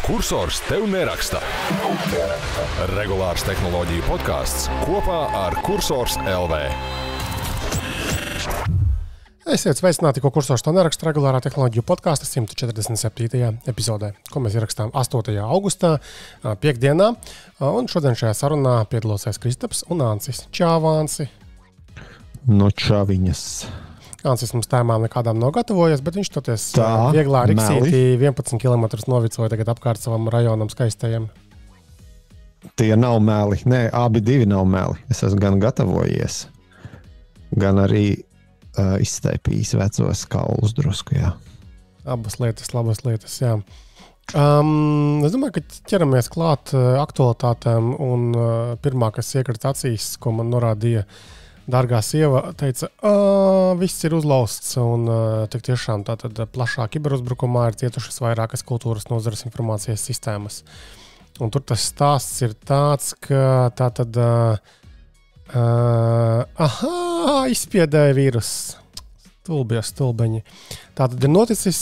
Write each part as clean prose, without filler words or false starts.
Kursors tev neraksta. Regulārs tehnoloģiju podcasts kopā ar Kursors LV. Esiet sveicināti, ko Kursors tev neraksta regulārā tehnoloģiju podkāsta 147. epizodē, ko mēs ierakstām 8. augustā, piekdienā. Un šodien šajā sarunā piedalosies Kristaps un Ancis. Čau, Anci! No čaviņas. Ancis mums tēmām nekādām nav gatavojies, bet viņš toties vieglā riksītī 11 km novicoja tagad apkārt savam rajonam skaistajam. Tie nav meli. Nē, abi divi nav meli. Es esmu gan gatavojies, gan arī izstaipījis vecos kaulus drusku, jā. Abas lietas, labas lietas, jā. Es domāju, ka ķeramies klāt aktualitātēm un pirmā, kas iekrīt acīs, ko man norādīja dārgā sieva, teica, viss ir uzlausts un tik tiešām tātad plašā kiberuzbrukumā ir cietušas vairākas kultūras nozares informācijas sistēmas. Un tur tas stāsts ir tāds, ka tātad izspiedēja vīrus. Stulbeņi. Tātad ir noticis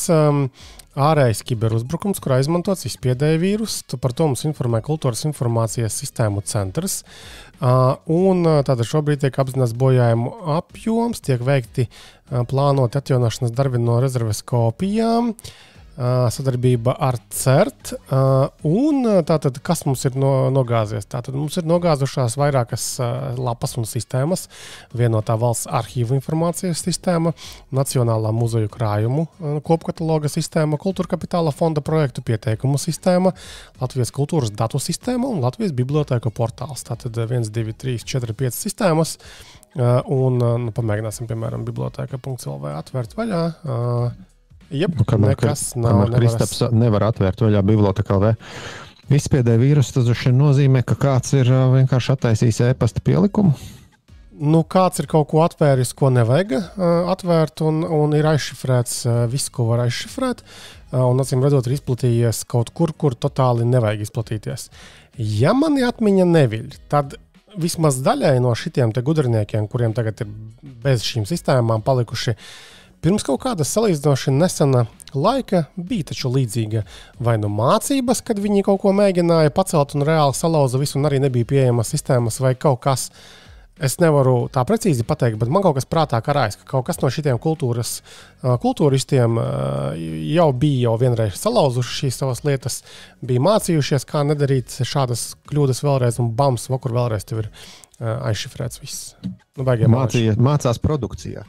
ārējais kiberuzbrukums, kurā izmantots izspiedēja vīrus. Par to mums informē Kultūras informācijas sistēmu centrs. Un tātad šobrīd tiek apzināts bojājumu apjoms, tiek veikti plānoti atjaunošanas darbi no rezerves kopijām, sadarbība ar CERT, un tātad, kas mums ir nogāzies? Tātad mums ir nogāzušās vairākas lapas un sistēmas, vienotā valsts arhīvu informācijas sistēma, Nacionālā muzeju krājumu kopkataloga sistēma, Kultūra kapitāla fonda projektu pieteikumu sistēma, Latvijas kultūras datu sistēma un Latvijas bibliotēku portāls. Tātad 1, 2, 3, 4, 5 sistēmas, un pamēģināsim, piemēram, bibliotēka.lv atvērt vaļā. Jep, nekas nav. Kristaps nevar atvērt vaļā biblioteka LV. Izspiedēja vīrusu, tas nozīmē, ka kāds ir vienkārši attaisījis e-pasta pielikumu? Nu, kāds ir kaut ko atvēris, ko nevajag atvērt, un ir aizšifrēts viss, ko var aizšifrēt, un acīm redzot ir izplatījies kaut kur totāli nevajag izplatīties. Ja mani atmiņa neviļ, tad vismaz daļai no šitiem te gudriniekiem, kuriem tagad ir bez šīm sistēmām palikuši, pirms kaut kāda salīdzinoši nesena laika bija taču līdzīga vai nu mācības, kad viņi kaut ko mēģināja pacelt un reāli salauza visu un arī nebija pieejamas sistēmas vai kaut kas. Es nevaru tā precīzi pateikt, bet man kaut kas prātā karājas, ka kaut kas no šitiem kultūristiem jau bija vienreiz salauzuši šīs savas lietas, bija mācījušies, kā nedarīt šādas kļūdas vēlreiz un bams, vakur vēlreiz tev ir aizšifrēts viss. Nu, Mācās produkcijā.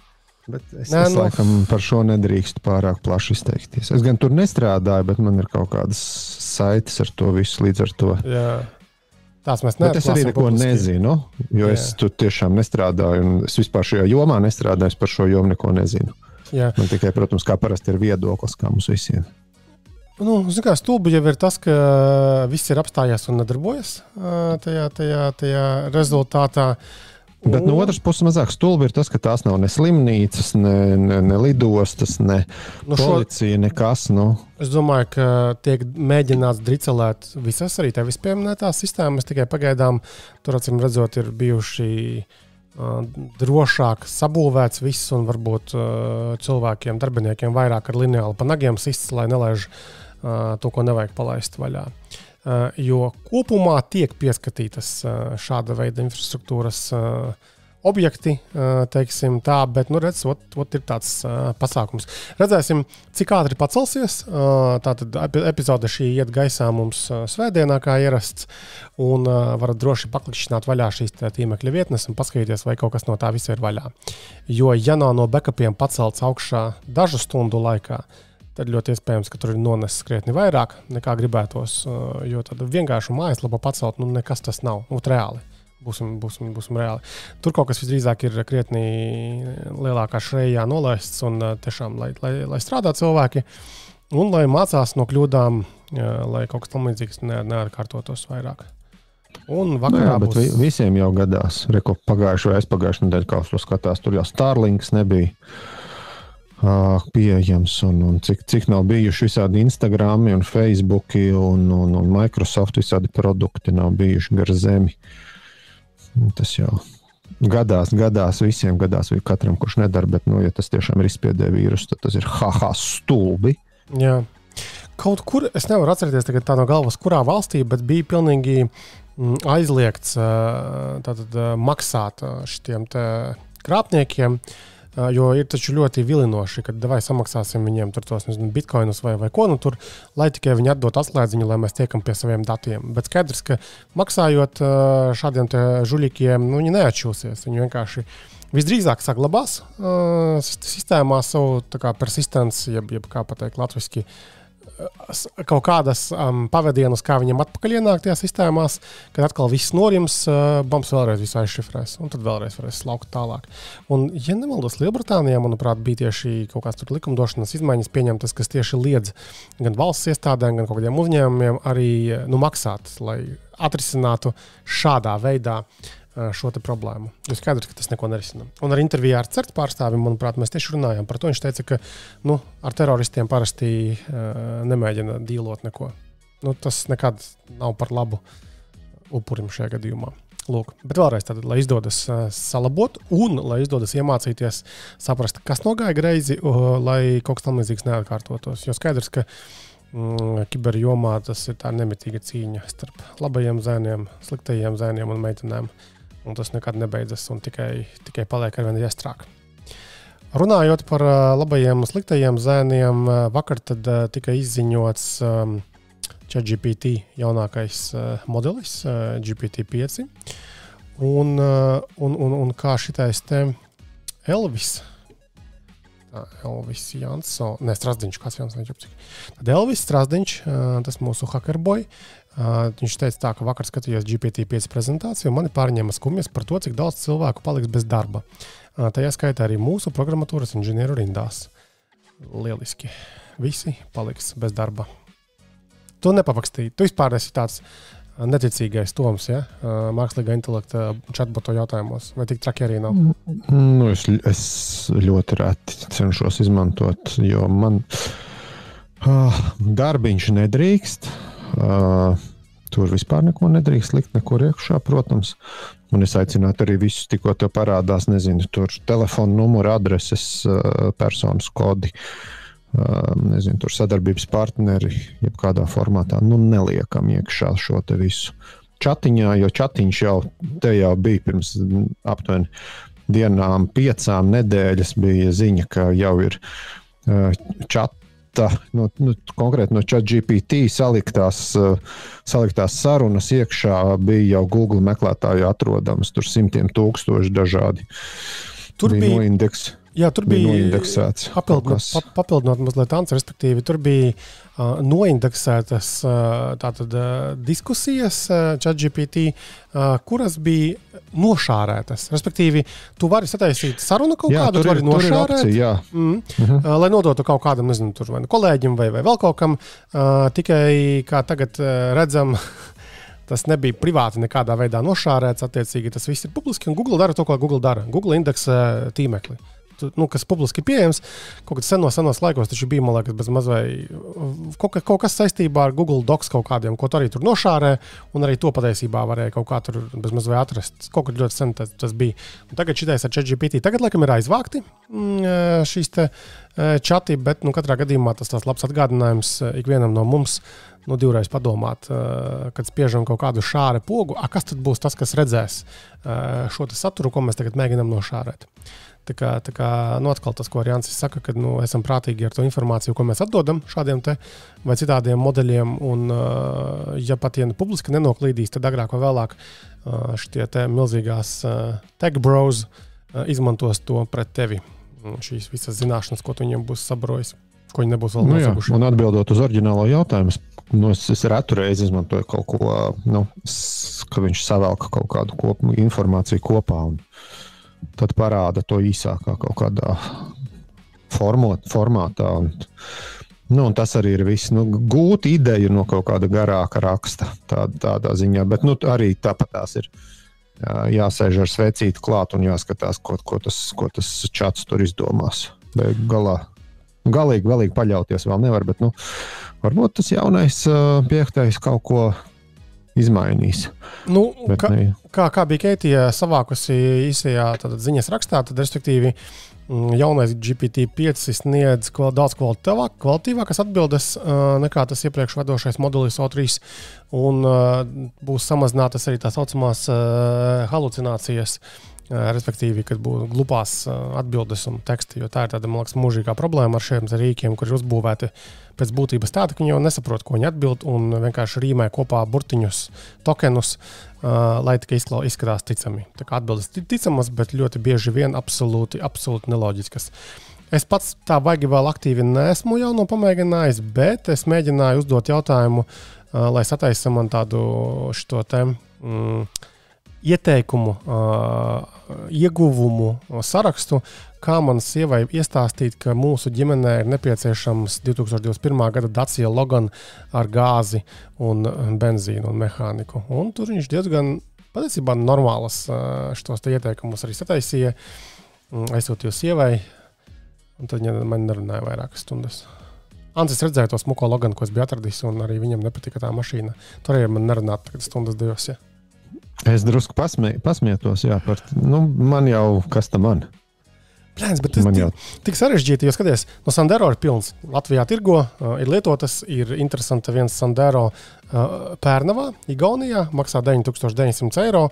Bet es laikam par šo nedrīkstu pārāk plaši izteikties. Es gan tur nestrādāju, bet man ir kaut kādas saites ar to visu līdz ar to. Jā. Tās mēs bet es arī neko nezinu, jo es tur tiešām nestrādāju, un es vispār šajā jomā nestrādāju, es par šo jomu neko nezinu. Jā. Man tikai, protams, kā parasti ir viedoklis, kā mums visiem. Nu, zināmā stulbi jau ir tas, ka viss ir apstājies un nedarbojas tajā rezultātā. Bet no otras puses mazāk stulbi ir tas, ka tās nav ne slimnīcas, ne lidostas, ne policija, nekas. Es domāju, ka tiek mēģināts dricelēt visas arī tevis pieminētās sistēmas, tikai pagaidām tur acīm redzot ir bijuši drošāk sabūvēts viss un varbūt cilvēkiem, darbiniekiem vairāk ar lineāli pa nagiem sists, lai nelaiž to, ko nevajag palaist vaļā. Jo kopumā tiek pieskatītas šāda veida infrastruktūras objekti, teiksim tā, bet, redz, ot ir tāds pasākums. Redzēsim, cik ātri pacelsies. Tātad epizode šī iet gaisā mums svētdienā, kā ierasts, un varat droši paklikšķināt vaļā šīs tīmekļa vietnes un paskatīties, vai kaut kas no tā visa ir vaļā. Jo, ja nav no backupiem pacelts augšā dažu stundu laikā, tad ļoti iespējams, ka tur ir nonesis krietni vairāk nekā gribētos, jo tad vienkārši mājaslapa pacelt, nekas tas nav, reāli. Būsim reāli. Tur kaut kas visdrīzāk ir krietni lielākā šrejā nolaists un tiešām, lai strādā cilvēki un lai mācās no kļūdām, lai kaut kas tam līdzīgs neatkārtotos vairāk. Un vakarā bet visiem jau gadās. Reko pagājušo vai aizpagājušo nedēļu, kā to skatās, tur jau Starlinks nebija pieejams un cik nav bijuši visādi Instagrami un Facebooki un Microsoft visādi produkti nav bijuši gar zemi. Tas jau gadās visiem, gadās vai katram, kurš nedara, bet, ja tas tiešām ir izspiedē vīrus, tad tas ir stulbi. Jā. kaut kur, es nevaru atcerēties tagad tā no galvas, kurā valstī, bet bija pilnīgi aizliegts tātad maksāt šitiem te krāpniekiem, jo ir taču ļoti vilinoši, kad vai samaksāsim viņiem tur tos, nezinu, bitcoinus vai ko, nu tur, lai tikai viņi atdot atslēdziņu, lai mēs tiekam pie saviem datiem. Bet skaidrs, ka maksājot šādiem te žuļikiem, nu, viņi neatšūsies, viņi vienkārši visdrīzāk saglabās sistēmā savu tā kā persistence, jeb kā pateikt latviski, kaut kādas pavadienus, kā viņam atpakaļ ienāk tajā sistēmās, kad atkal viss norims, bams vēlreiz visu aizšifrēs, un tad vēlreiz varēs slaukt tālāk. Un, ja nemaldos, Lielbritānijā, manuprāt, bija tieši kaut kāds tur likumdošanas izmaiņas pieņemtas, kas tieši liedz gan valsts iestādēm, gan kaut kādiem uzņēmumiem arī maksāt, lai atrisinātu šādā veidā šo te problēmu. Jo skaidrs, ka tas neko nerisina. Un ar intervijā ar CERT pārstāvim, manuprāt, mēs tieši runājām par to. Viņš teica, ka ar teroristiem parasti nemēģina dīlot neko. Tas nekad nav par labu upurim šajā gadījumā. Lūk. Bet vēlreiz tad, lai izdodas salabot un lai izdodas iemācīties saprast, kas nogāja greizi, lai kaut kas tam līdzīgs neatkārtotos. Jo skaidrs, ka kiberjomā tas ir tā nemitīga cīņa starp labajiem zēniem, sliktajiem zēniem un meitenēm. Un tas nekad nebeidzas un tikai paliek arvien jāstrāk. Runājot par labajiem un sliktajiem zēniem, vakar tad tika izziņots ChatGPT jaunākais modelis, GPT-5. Un kā šitais te Elvis Strasdiņš, kāds Jans neģipcik. Tad Elvis Strasdiņš, tas mūsu hackerboy, viņš teica tā, ka vakar skatījos GPT-5 prezentāciju un mani pārņēma skumjas par to, cik daudz cilvēku paliks bez darba. Tajā skaitā arī mūsu programmatūras inženieru rindās. Lieliski. Visi paliks bez darba. Tu nepapakstīji. Tu vispār esi tāds neticīgais Toms, ja? Mākslīgā intelekta chatboto jautājumos. Vai tik traki arī nav? Es ļoti reti cenšos izmantot, jo man darbiņš nedrīkst. Tur vispār neko nedrīkst likt, neko iekšā, protams. Un es aicinātu arī visus, tikko tev parādās, nezinu, tur telefonu numuru, adreses, personas kodi, nezinu, tur sadarbības partneri, jebkādā formātā, neliekam iekšā šo te visu čatiņā, jo čatiņš jau te jau bija pirms aptuveni dienām 5 nedēļas bija ziņa, ka jau ir konkrēti no ChatGPT saliktās sarunas iekšā bija jau Google meklētāju atrodamas, tur 100,000 dažādi. Tur bija noindeks. Jā, tur bija noindeksēts. Papildinot mazliet Ants, respektīvi, tur bija noindeksētas tātad diskusijas ChatGPT, kuras bija nošārētas. Respektīvi, tu vari sataisīt sarunu kaut kādu, tu vari nošārēt, opcija, lai nodotu kaut kādam, nezinu, tur vai kolēģim vai vēl kaut kam, tikai, kā tagad redzam, tas nebija privāti nekādā veidā nošārēts, attiecīgi tas viss ir publiski, un Google dara to, ko Google dara. Google indeksē tīmekli. Kas publiski pieejams, kaut kad senos laikos taču bija, man liekas, bez mazvai kaut kas saistībā ar Google Docs kaut kādiem, ko tu arī tur nošārē, un arī to patiesībā varēja kaut kā tur bez mazvai atrast. Kaut kad ļoti sen tas bija. Un tagad šitais ar ChatGPT, tagad laikam ir aizvākti šīs te čati, bet katrā gadījumā tas tās labs atgādinājums ikvienam no mums, divreiz padomāt, kad spiežam kaut kādu šāre pogu, kas tad būs tas, kas redzēs šo te saturu, ko mēs tagad mēģinām nošārēt. Tā kā atkal tas, ko arī Jansis saka, kad esam prātīgi ar to informāciju, ko mēs atdodam šādiem te vai citādiem modeļiem, un ja pat publiski nenoklīdīs, tad agrāk vai vēlāk šitie te milzīgās tech bros izmantos to pret tevi. Šīs visas zināšanas, ko tu viņiem būs sabarojis, ko viņi nebūs vēl nosaguši. Un atbildot uz oriģinālo jautājumu, es retu reizi izmantoju kaut ko, ka viņš savelka kaut kādu informāciju kopā un tad parāda to īsākā kaut kādā formātā. Un tas arī ir viss. Gūt ideju no kaut kāda garāka raksta tādā ziņā, bet arī tāpat tās ir jāsēž ar svecīti klāt un jāskatās, ko tas čats tur izdomās. Galīgi paļauties vēl nevar, bet varbūt tas jaunais 5. kaut ko izmainīs. Kā bija Keitija savākusi īsajā ziņas rakstā, tad respektīvi jaunais GPT-5 sniedz daudz kvalitīvākas atbildes nekā tas iepriekš vadošais modelis O3, un būs samazinātas arī tā saucamās halucinācijas, respektīvi, kad būs glupās atbildes un teksti, jo tā ir tāda, man liekas, mūžīgā problēma ar šiem rīkiem, kur ir uzbūvēti pēc būtības tāda, ka viņi jau nesaprot, ko viņi atbild, un vienkārši rīmē kopā burtiņus, tokenus, lai tikai izskatās ticami. Tā kā atbildes ticamas, bet ļoti bieži vien absolūti neloģiskas. Es pats tā baigi vēl aktīvi neesmu jau pamēģinājis, bet es mēģināju uzdot jautājumu, lai sataisa man tādu šito te ieteikumu, ieguvumu sarakstu, kā man sievai iestāstīt, ka mūsu ģimenē ir nepieciešams 2021. Gada Dacia Logan ar gāzi un benzīnu un mehāniku. Un tur viņš diezgan patiesībā normālas šitos te ieteikumus arī sataisīja. Aizsūtīju sievai, un tad viņa man nerunāja vairākas stundas. Ancis redzēja to smuko Loganu, ko es biju atradis, un arī viņam nepatika tā mašīna. Tur arī man nerunāt tagad stundas divas, ja. Es drusku pasmietos, jā, man jau, kas tam man? Plēns, bet tas tik sarežģīti, jo skaties, no Sandero ir pilns. Latvijā tirgo, ir lietotas, ir interesanta viens Sandero Pērnavā, Igaunijā, maksā 9,900 eiro,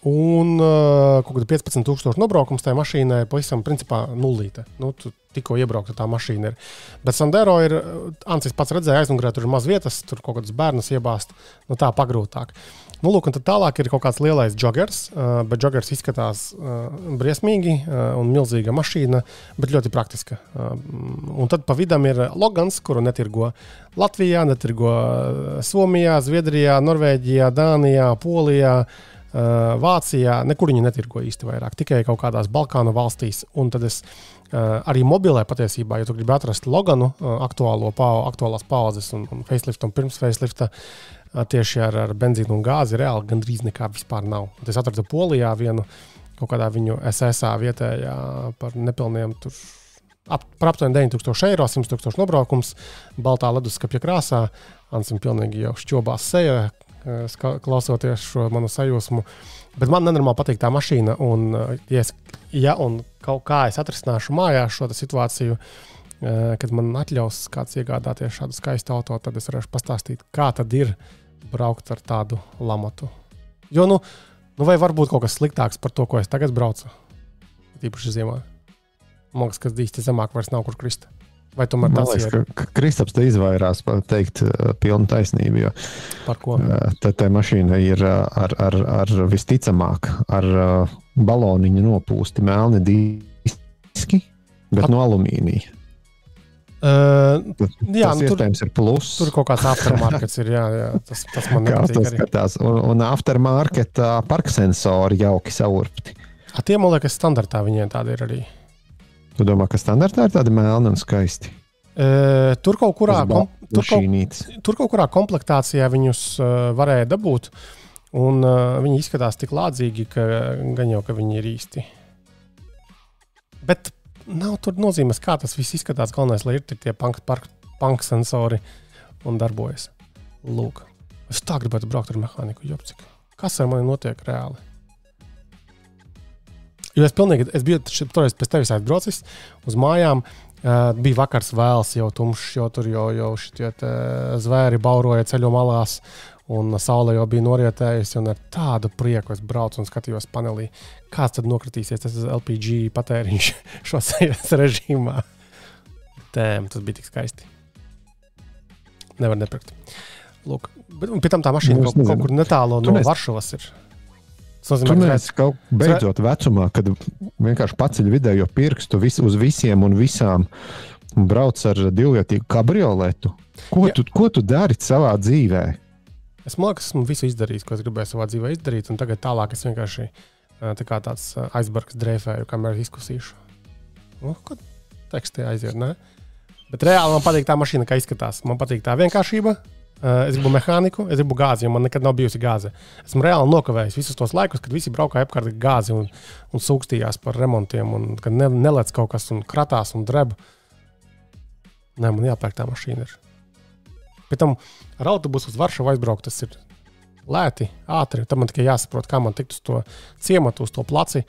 un kaut kāda 15,000 nobraukums tajā mašīnai pavisam principā nullīte. Tu tikko iebraukta tā mašīna ir. Bet Sandero ir, Ancis pats redzēja, aizmugurē tur ir maz vietas, tur kaut kādas bērnus iebāzt, tā pagrūtāk. Lūk, un tad tālāk ir kaut kāds lielais joggers, bet joggers izskatās briesmīgi un milzīga mašīna, bet ļoti praktiska. Un tad pa vidam ir Logans, kuru netirgo Latvijā, netirgo Somijā, Zviedrijā, Norvēģijā, Dānijā, Polijā, Vācijā, nekur viņi netirgo īsti vairāk, tikai kaut kādās Balkānu valstīs. Un tad es arī mobilē patiesībā, ja tu gribi atrast Loganu, aktuālās paudzes un facelifta un pirms facelifta, tieši ar benzīnu un gāzi reāli gandrīz nekā vispār nav. Es atradu Polijā vienu kaut kādā viņu SSA vietējā par nepilniem tur par aptuveni 9,000 eiro, 100,000 nobraukums, baltā leduskapja krāsā. Ansim pilnīgi jau šķobās seja, klausoties šo manu sajūsmu. Bet man nenormāli patīk tā mašīna, un un kaut kā es atrisināšu mājās šo situāciju, kad man atļaus kāds iegādāties šādu skaistu auto, tad es varēšu pastāstīt, kā tad ir braukt ar tādu lamatu. Jo, vai varbūt kaut kas sliktāks par to, ko es tagad braucu? Tīpaši ziemā. Man liekas, ka īsti zemāk vairs nav kur krist. Vai tomēr tas ir? Ka Kristaps te izvairās pateikt pilnu taisnību, jo par ko? Tā mašīna ir ar visticamāk, ar baloniņu nopūsti melni diski, bet no alumīnija. Tas iespējams ir pluss. Tur kaut kāds aftermarkets ir, jā, tas man nepatīk arī. Skatās, un aftermarket parksensori jauki saurpti. Tie, man liekas, standartā viņiem tādi ir arī. Tu domā, ka standartā ir tādi melni un skaisti? Tur kaut kurā komplektācijā viņus varēja dabūt, un viņi izskatās tik lādzīgi, ka gan jau, ka viņi ir īsti. Bet nav tur nozīmes, kā tas viss izskatās. Galvenais, lai ir tie punk sensori un darbojas. Lūk. Es tā gribētu braukt ar mehāniku, jopcik. Kas ar mani notiek reāli? Jo es biju toreiz pēc tevis aizbraucis uz mājām, bija vakars vēls, jau tumšs, jo tur jau šitie zvēri bauroja ceļu malās, un saule jau bija norietējusi, un ar tādu prieku es braucu un skatījos panelī, kāds tad nokritīsies tas LPG patēriņš šo sejas režīmā. Tas bija tik skaisti. Nevar nepirkt. Lūk, bet pie tam tā mašīna kaut kur netālo no Varšavas ir. Tu neesi kaut beidzot vecumā, kad vienkārši paceļ vidējo pirkstu uz visiem un visām un brauc ar divvietīgu kabrioletu. Ko tu dari savā dzīvē? Es esmu visu izdarījis, ko es gribēju savā dzīvē izdarīt, un tagad tālāk es vienkārši tāds aizbargs dreifēju, kamēr izkusīšu. Kad tekstē aiziet, ne? Bet reāli man patīk tā mašīna, kā izskatās. Man patīk tā vienkāršība. Es gribu mehāniku, es gribu gāzi, jo man nekad nav bijusi gāze. Esmu reāli nokavējis visus tos laikus, kad visi braukāja apkārt gāzi un sūkstījās par remontiem, un kad nelec kaut kas un kratās un dreb. Nē, man jāpērk tā mašīna ir. Pēc tam ar autobusu uz Varšavu aizbraukt, tas ir lēti, ātri. Tad man tikai jāsaprot, kā man tikt uz to ciematu, uz to placi.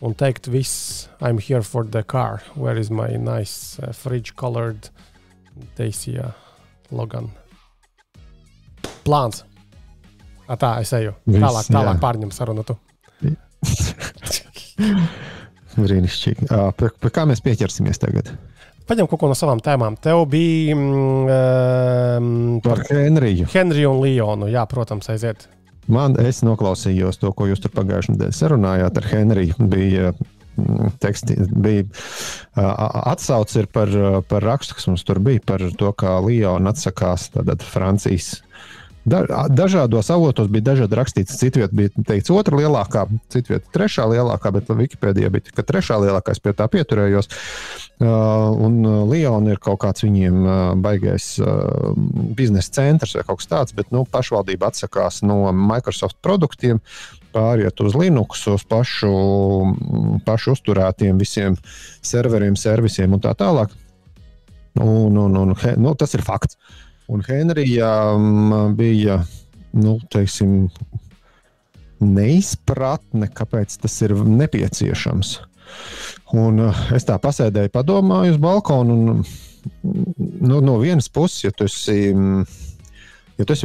un teikt viss, I'm here for the car, where is my nice fridge-colored Dacia Logan. Plāns. Tā, es eju. Tālāk pārņem sarunu tu. Brīnišķīgi. Pie kā mēs pieķersimies tagad? Paņem kaut ko no savām tēmām. Tev bija par Henriju. Henriju un Lionu. Jā, protams, aiziet. Es noklausījos to, ko jūs tur pagājušajā nedēļā sarunājāt ar Henriju. Bija atsauce par rakstu, kas mums tur bija, par to, kā Liona atsakās tātad Francijas. Dažādos avotos bija dažādi rakstīts. Citviet bija teikts 2. lielākā, citviet 3. lielākā, bet Wikipēdijā bija tikai 3. lielākā, es pie tā pieturējos. Un Liona ir kaut kāds viņiem baigais biznesa centrs vai kaut kas tāds, bet pašvaldība atsakās no Microsoft produktiem, pāriet uz Linux, uz pašu uzturētiem visiem serveriem, servisiem un tā tālāk. Tas ir fakts. Un Henrijam bija, teiksim, neizpratne, kāpēc tas ir nepieciešams. Un es tā pasēdēju, padomāju uz balkonu, un no vienas puses, ja tu esi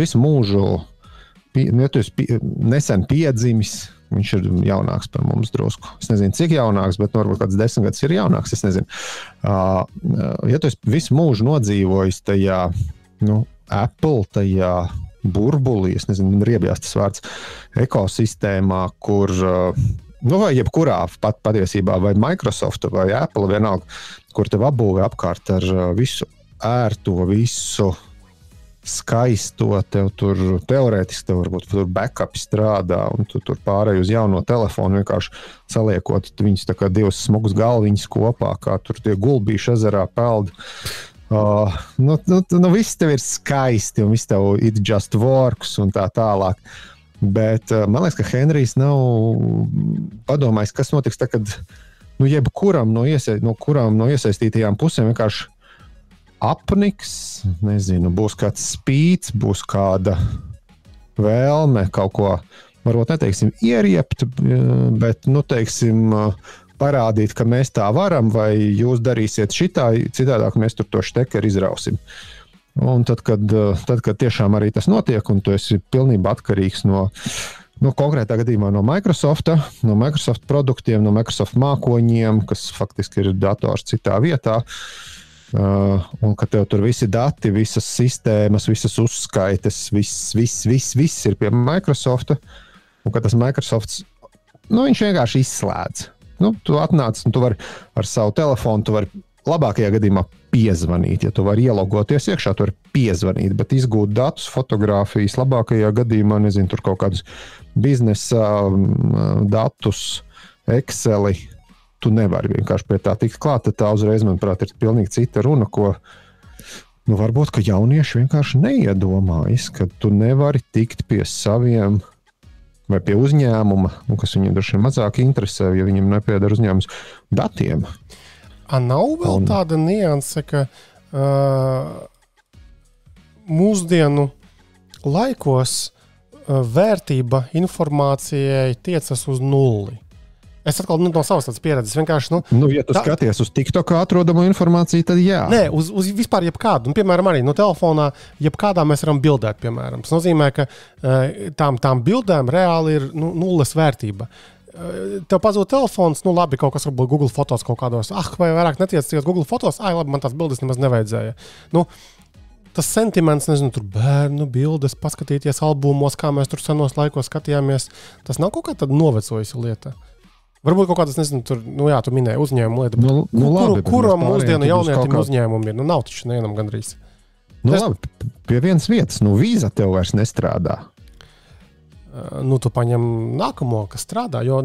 visu mūžu, ja tu esi nesen piedzimis, viņš ir jaunāks par mums drusku. Es nezinu, cik jaunāks, bet varbūt kāds 10 gadus ir jaunāks, es nezinu. Ja tu esi visu mūžu nodzīvojis tajā, Apple tajā burbulī, es nezinu, riebjās tas vārds, ekosistēmā, kur, vai jebkurā patiesībā, vai Microsoft, vai Apple, vienalga, kur tev apbūvē apkārt ar visu ērto, visu skaisto, tev tur teorētiski, tev varbūt tur backupi strādā, un tu tur pārēj uz jauno telefonu, vienkārši saliekot viņus tā kā divas smugas galviņas kopā, kā tur tie gulbīši ezerā peld. Viss tev ir skaisti un viss tev it just works un tā tālāk. Bet man liekas, ka Henrijs nav padomājis, kas notiks tā, kad jebkuram no iesaistītajām pusēm vienkārši apniks, nezinu, būs kāds spīts, būs kāda vēlme kaut ko, varbūt neteiksim ieriept, bet, teiksim, parādīt, ka mēs tā varam, vai jūs darīsiet šitā, citādāk mēs tur to štekeri izrausim. Un tad, kad tiešām arī tas notiek, un tu esi pilnībā atkarīgs no konkrētā gadījumā no Microsoft produktiem, no Microsoft mākoņiem, kas faktiski ir dators citā vietā, un ka tev tur visi dati, visas sistēmas, visas uzskaites, viss ir pie Microsoft, un ka tas Microsoft, viņš vienkārši izslēdz. Tu atnāc, un tu vari ar savu telefonu, tu vari labākajā gadījumā piezvanīt. Ja tu vari ielogoties iekšā, tu vari piezvanīt, bet izgūt datus, fotogrāfijas, labākajā gadījumā, nezinu, tur kaut kādus biznesa datus, Exceli, tu nevari vienkārši pie tā tikt klāt, tad tā uzreiz, manuprāt, ir pilnīgi cita runa, ko, varbūt, ka jaunieši vienkārši neiedomājas, ka tu nevari tikt pie saviem vai pie uzņēmuma, kas viņiem droši vien mazāk interesē, ja viņam nepieder uzņēmums datiem. Nav vēl tāda nianse, ka mūsdienu laikos vērtība informācijai tiecas uz nulli. Es atkal no savas tādas pieredzes vienkārši... ja tu skaties uz TikTokā atrodamo informāciju, tad jā. Nē, uz vispār jebkādu. Piemēram, arī no telefonā jebkādā mēs varam bildēt, piemēram. Tas nozīmē, ka tām bildēm reāli ir nulles vērtība. Tev pazūd telefons, labi, kaut kas varbūt Google fotos kaut kādos. Vai vairāk netiecas Google fotos? Labi, man tās bildes nemaz nevajadzēja. Tas sentiments, nezinu, tur bērnu bildes, paskatīties albumos, kā mēs tur senos laikos skatījāmies. Tas nav kaut kā tāda novecojusi lieta. Varbūt kaut kādas, nezinu, tur, tu minēji uzņēmumu lietu, kuram mūsdienu jaunietim uzņēmumi ir? Nav taču nevienam gandrīz. Labi, pie vienas vietas, vīza tev vairs nestrādā. Tu paņem nākamo, kas strādā, jo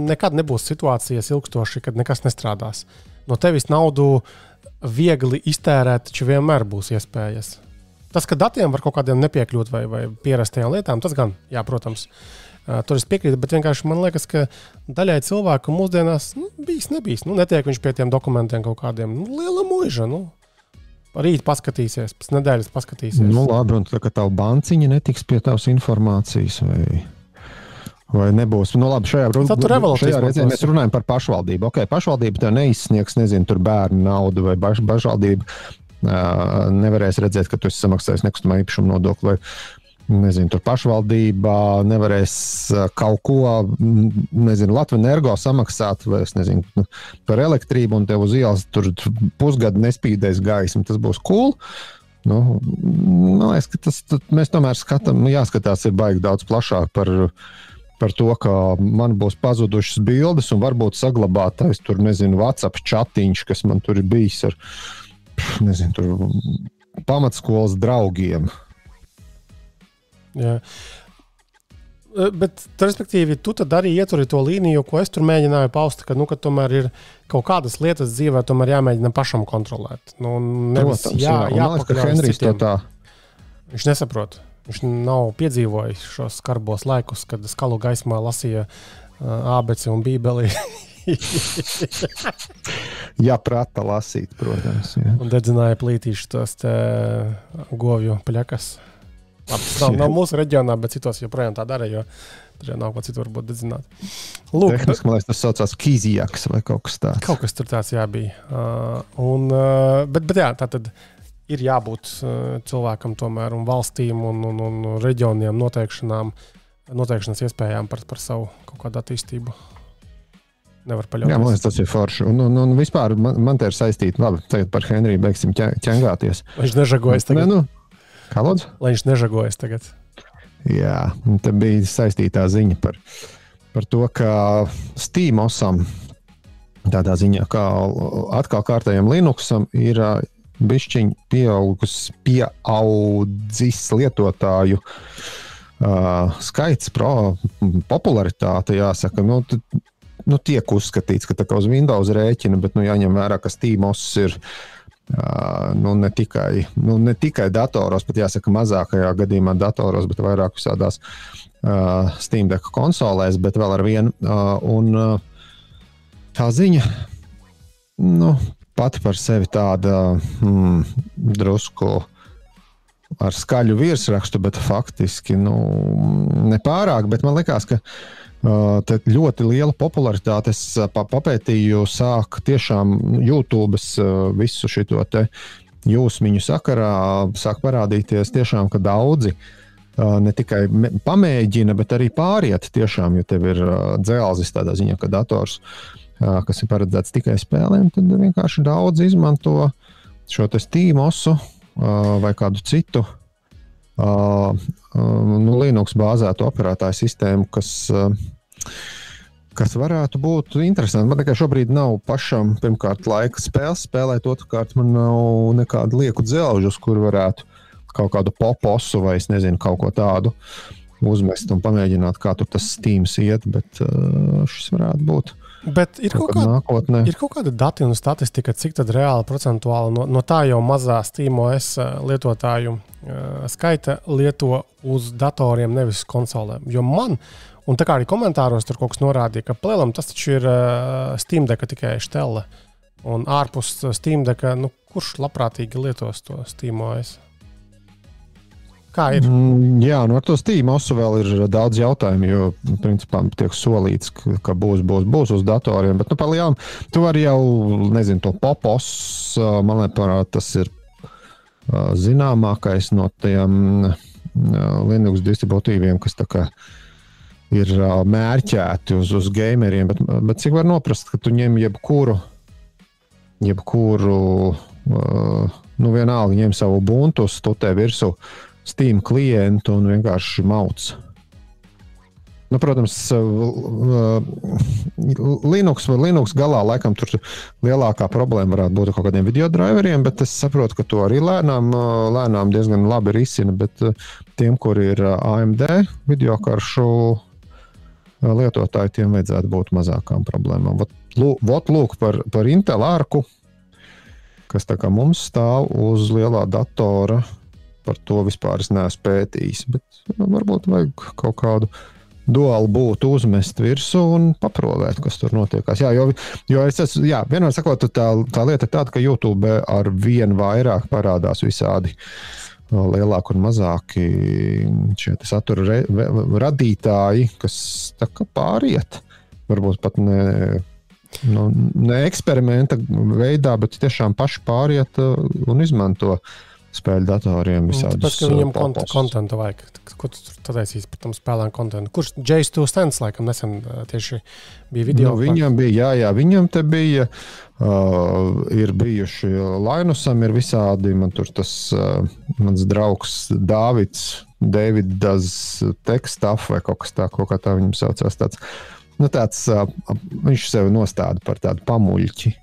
nekad nebūs situācijas ilgstoši, kad nekas nestrādās. No tevis naudu viegli iztērēt, taču vienmēr būs iespējas. Tas, ka datiem var kaut kādiem nepiekļūt vai pierastajām lietām, tas gan, jā, protams. Tur es piekrītu, bet vienkārši man liekas, ka daļai cilvēku mūsdienās nebijis. Netiek viņš pie tiem dokumentiem kaut kādiem. Liela muiža. Rīt paskatīsies, pēc nedēļas paskatīsies. Labi, un tā kā tava banciņa netiks pie tavas informācijas Vai nebūs? Nu, labi, šajā reizē mēs runājam par pašvaldību. Okay, pašvaldība tev neizsniegs, nezinu, tur bērnu naudu vai pašvaldība nevarēs redzēt, ka tu esi samaksājis nekustamā īpašuma nodokli vai, nezinu, tur pašvaldībā nevarēs kaut ko, nezinu, Latvenergo samaksāt vai, es nezinu, par elektrību un tev uz ielas tur pusgadu nespīdēs gaismu. Tas būs cool. Nu, man liekas, ka mēs tomēr jāskatās ir baigi daudz plašāk par to, ka man būs pazudušas bildes un varbūt saglabātais tur, nezinu, WhatsApp chatiņš, kas man tur ir bijis ar, nezinu, tur pamatskolas draugiem. Jā. Bet, respektīvi, tu tad arī ieturi to līniju, ko es tur mēģināju paust, ka, ka tomēr ir kaut kādas lietas dzīvē, tomēr jāmēģina pašam kontrolēt. Nu, nevis jāpakaļaujas citiem. Viņš nesaprot. Viņš nav piedzīvojis šos skarbos laikus, kad skalu gaismā lasīja ābeci un bībeli. Jā, prata lasīt, protams. Jā. Un dedzināja plītīši tos te govju pļakas. Labi, nav mūsu reģionā, bet citos joprojām tā dara, jo tur jau nav ko citu varbūt dedzināt. Lūk, tehniski, man liekas, tas saucās kīzijaks vai kaut kas tāds. Kaut kas tur tāds jābija. Bet jā, tā tad ir jābūt cilvēkam tomēr un valstīm un reģioniem noteikšanas iespējām par savu kaut kādu attīstību. Nevar paļauties. Jā, man liekas, tas ir forši. Un vispār man te ir saistīti, labi, tagad par Henriju beigsim ķengāties. Viņš nežagojas tagad. Kā lūdzu? Lai viņš nežagojas tagad. Jā, te bija saistītā ziņa par to, ka Steamosam tādā ziņā, kā atkal kārtējiem Linuxam ir bišķiņ pieaudzis lietotāju skaits, popularitāte, jāsaka. Tiek uzskatīts, ka tā kā uz Windows rēķina, bet jāņem vērā, ka Steamos ir ne tikai datoros, bet jāsaka mazākajā gadījumā datoros, bet vairāk visādās Steam Deck konsolēs, bet vēl ar vienu. Un tā ziņa, pati par sevi tāda drusku ar skaļu virsrakstu, bet faktiski nepārāk, bet man likās, ka ļoti liela popularitāte. Es papētīju, sāk tiešām YouTube's visu šito te jūsmiņu sakarā, sāk parādīties tiešām, ka daudzi ne tikai pamēģina, bet arī pāriet tiešām, jo tev ir dzelzis tādā ziņā, ka dators, kas ir paredzēts tikai spēlēm, tad vienkārši daudz izmanto šo te Steamosu vai kādu citu Linux bāzētu operētāju sistēmu, kas varētu būt interesanti. Man tikai šobrīd nav pašam, pirmkārt, laika spēlēt, otrkārt, man nav nekādu lieku dzelžu, uz kur varētu kaut kādu poposu vai, es nezinu, kaut ko tādu uzmest un pamēģināt, kā tur tas Steams iet, bet šis varētu būt. Bet ir kaut kāda dati un statistika, cik tad reāli procentuāli no tā jau mazā SteamOS lietotāju skaita lieto uz datoriem, nevis konsolēm. Jo man, un tā kā arī komentāros tur kaut kas norādīja, ka plēlam tas taču ir Steam Deck tikai štelle. Un ārpus Steam Deck, kurš labprātīgi lietos to SteamOS? Kā ir? Jā, ar to Steamosu vēl ir daudz jautājumu, jo principā tiek solīts, ka būs uz datoriem, bet par lielām, tu vari jau, nezinu, to popos, man liekas, tas ir zināmākais no tiem Linux distributīviem, kas tā kā ir mērķēti uz gameriem, bet cik var noprast, ka tu ņem jebkuru vienalga ņem savu Ubuntu, stutē virsū Steam klientu un vienkārši mauc. Protams, Linux galā laikam tur lielākā problēma varētu būt kaut kādiem video driveriem, bet es saprotu, ka to arī lēnām diezgan labi risina, bet tiem, kuri ir AMD videokaršu lietotāji, tiem vajadzētu būt mazākām problēmām. Lūk par Intel arku, kas tā kā mums stāv uz lielā datora. Par to vispār es neesmu pētījis, bet varbūt vajag kaut kādu duālu būtu uzmest virsū un paprovēt, kas tur notiekās. Jā, jo es esmu, vienmēr sakot, tā lieta ir tāda, ka YouTube ar vien vairāk parādās visādi lielāki un mazāki šie satura radītāji, kas tā kā pāriet, varbūt pat ne eksperimenta veidā, bet tiešām paši pāriet un izmanto spēļu datoriem visādus. Tāpēc, ka viņam kontentu vajag. Ko tu tur taisīs par tam spēlēm kontentu? Kurš J2 Stents, laikam, nesen tieši bija video? Viņam bija, viņam te bija, ir bijuši Linusam, ir visādi, man tur tas mans draugs David does tech stuff vai kaut kā tā viņam saucās tāds. Viņš sevi nostāda par tādu pamuļķi.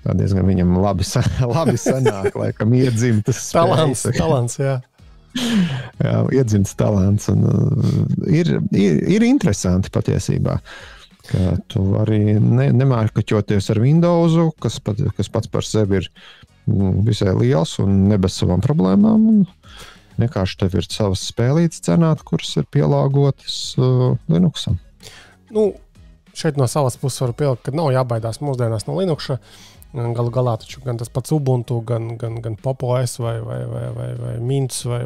Tā diezgan viņam labi sanāk, laikam iedzimtas spējas. Talants, jā. Jā, iedzimtas talants. Un, ir interesanti patiesībā, ka tu arī nemārkaķoties ar Windowsu, kas pats par sevi ir visai liels un ne bez savām problēmām. Un vienkārši tev ir savas spēlītas cenāt, kuras ir pielāgotas Linuxam. Šeit no savas puses varu pielikt, ka nav jābaidās mūsdienās no Linuxa. Galu galā taču gan tas pats Ubuntu, gan PopOS vai Mints vai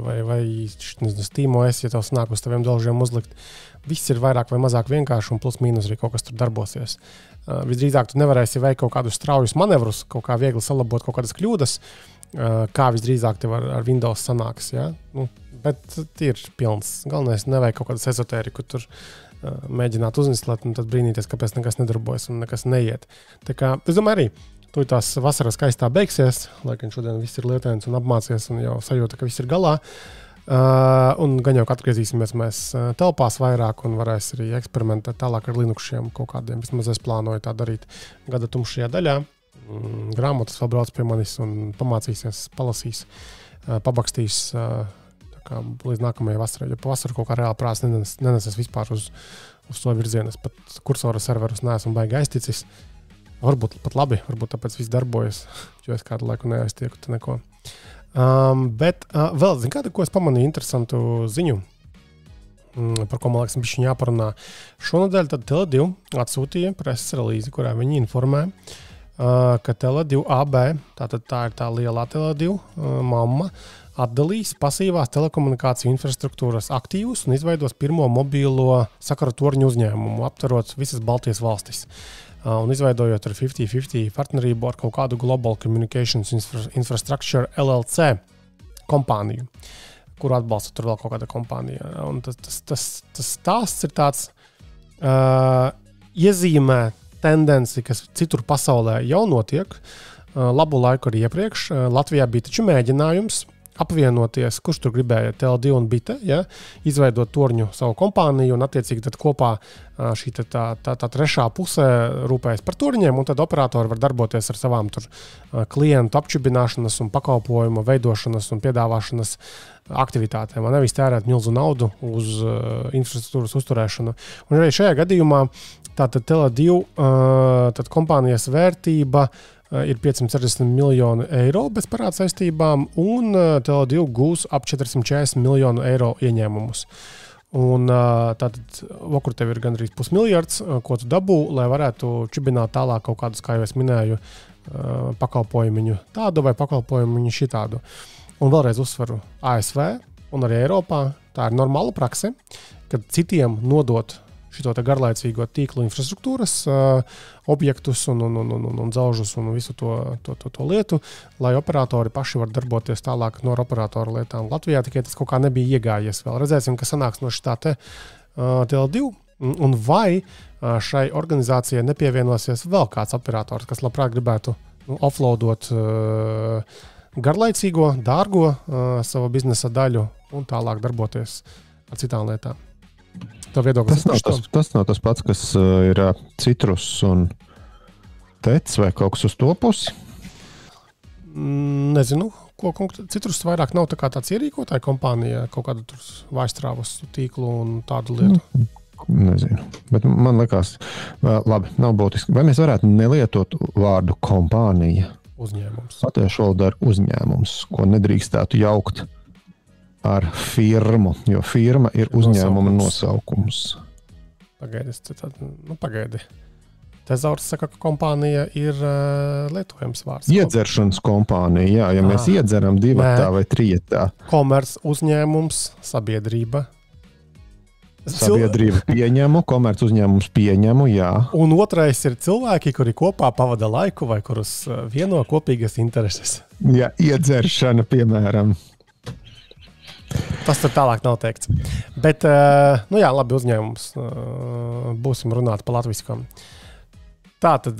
SteamOS, ja tev snāk uz taviem dažiem uzlikt. Viss ir vairāk vai mazāk vienkārši un plus mīnus arī kaut kas tur darbosies. Visdrīzāk tu nevarēsi veikt kaut kādus straujus manevrus, kaut kā viegli salabot kaut kādas kļūdas, kā visdrīzāk tev ar Windows sanāks. Ja? Bet ir pilns. Galvenais nevajag kaut kādas ezotēriku tur mēģināt uzinstalēt un tad brīnīties, kāpēc nekas nedarbojas un nekas neiet. Tā kā, es domāju arī, tu tās vasaras skaistā beigsies, laikam šodien viss ir lietains un apmācies un jau sajūta, ka viss ir galā. Un gan jau atgriezīsimies mēs telpās vairāk un varēs arī eksperimentēt tālāk ar Linuxiem kaut kādiem. Vismaz es plānoju tā darīt gada tumšajā daļā. Grāmatas vēl brauc pie manis un pamācīsies, palasīs, pabakstīs līdz nākamajai vasarai, jo pa vasaru kaut kā reāli prāts neneses vispār uz to virzienu. Es pat kursora serverus neesmu baigi aizticis. Varbūt pat labi, varbūt tāpēc viss darbojas, jo es kādu laiku neaiztieku te neko. Bet vēl, kādu, ko es pamanīju interesantu ziņu, par ko man liekas bišķiņ jāparunā. Šonadēļ tad Tele2 atsūtīja preses relīzi, kurā viņi informē, ka Tele2 AB, tātad tā ir tā lielā Tele2 mamma, atdalīs pasīvās telekomunikāciju infrastruktūras aktīvus un izveidos pirmo mobīlo sakaru torņu uzņēmumu, aptverot visas Baltijas valstis. Un izveidojot ar 50/50 partnerību ar kaut kādu Global Communications Infrastructure LLC kompāniju, kuru atbalsta tur vēl kaut kāda kompānija. Un tas stāsts ir tāds iezīmē tendenci, kas citur pasaulē jau notiek, labu laiku arī iepriekš. Latvijā bija taču mēģinājums apvienoties, kurš tur gribēja Tele2 un Bite, ja, izveidot torņu savu kompāniju un attiecīgi tad kopā šī tā trešā pusē rūpējas par torņiem un tad operatori var darboties ar savām tur klientu apčibināšanas un pakalpojumu veidošanas un piedāvāšanas aktivitātēm, nevis tērēt milzu naudu uz infrastruktūras uzturēšanu. Un arī šajā gadījumā tātad Tele2 tad kompānijas vērtība ir 560 miljonu eiro bez parāda saistībām, un Tele2 gūs ap 440 miljonu eiro ieņēmumus. Un tātad, kur tev ir gandrīz pusmiljards, ko tu dabū, lai varētu čibināt tālāk kaut kādus, kā jau es minēju, pakalpojumiņu tādu vai pakalpojumiņu šitādu. Un vēlreiz uzsveru ASV un arī Eiropā, tā ir normāla prakse, kad citiem nodot šito te garlaicīgo tīklu infrastruktūras objektus un dzaužus un visu to lietu, lai operatori paši var darboties tālāk no operatora lietām. Latvijā tikai tas kaut kā nebija iegājies vēl. Redzēsim, kas sanāks no šitā te Tele2 un vai šai organizācijai nepievienosies vēl kāds operators, kas labprāt gribētu offloadot garlaicīgo, dārgo savu biznesa daļu un tālāk darboties ar citām lietām. Tas nav tas pats, kas ir Citrus un Tec vai kaut kas uz to pusi? Nezinu, ko Citrus vairāk nav tā kā tāds ierīkotāja kompānija, kaut kādu tur vājstrāvas tīklu un tādu lietu. Nezinu, bet man liekas, labi, nav būtiski. Vai mēs varētu nelietot vārdu kompānija? Uzņēmums. Latviešu valodā ir uzņēmums, ko nedrīkstētu jaukt ar firmu, jo firma ir uzņēmuma nosaukums. Pagaidi. Tezaurs saka, ka kompānija ir lietojams vārds. Iedzeršanas kompānija, jā, ja mēs iedzeram divatā vai trietā. Komerc uzņēmums, sabiedrība. Sabiedrība pieņemu, komerc uzņēmums pieņemu, jā. Un otrais ir cilvēki, kuri kopā pavada laiku vai kurus vieno kopīgas intereses. Jā, iedzeršana, piemēram. Tas tur tālāk nav teikts. Bet, labi uzņēmums. Būsim runāt pa latviskam. Tā tad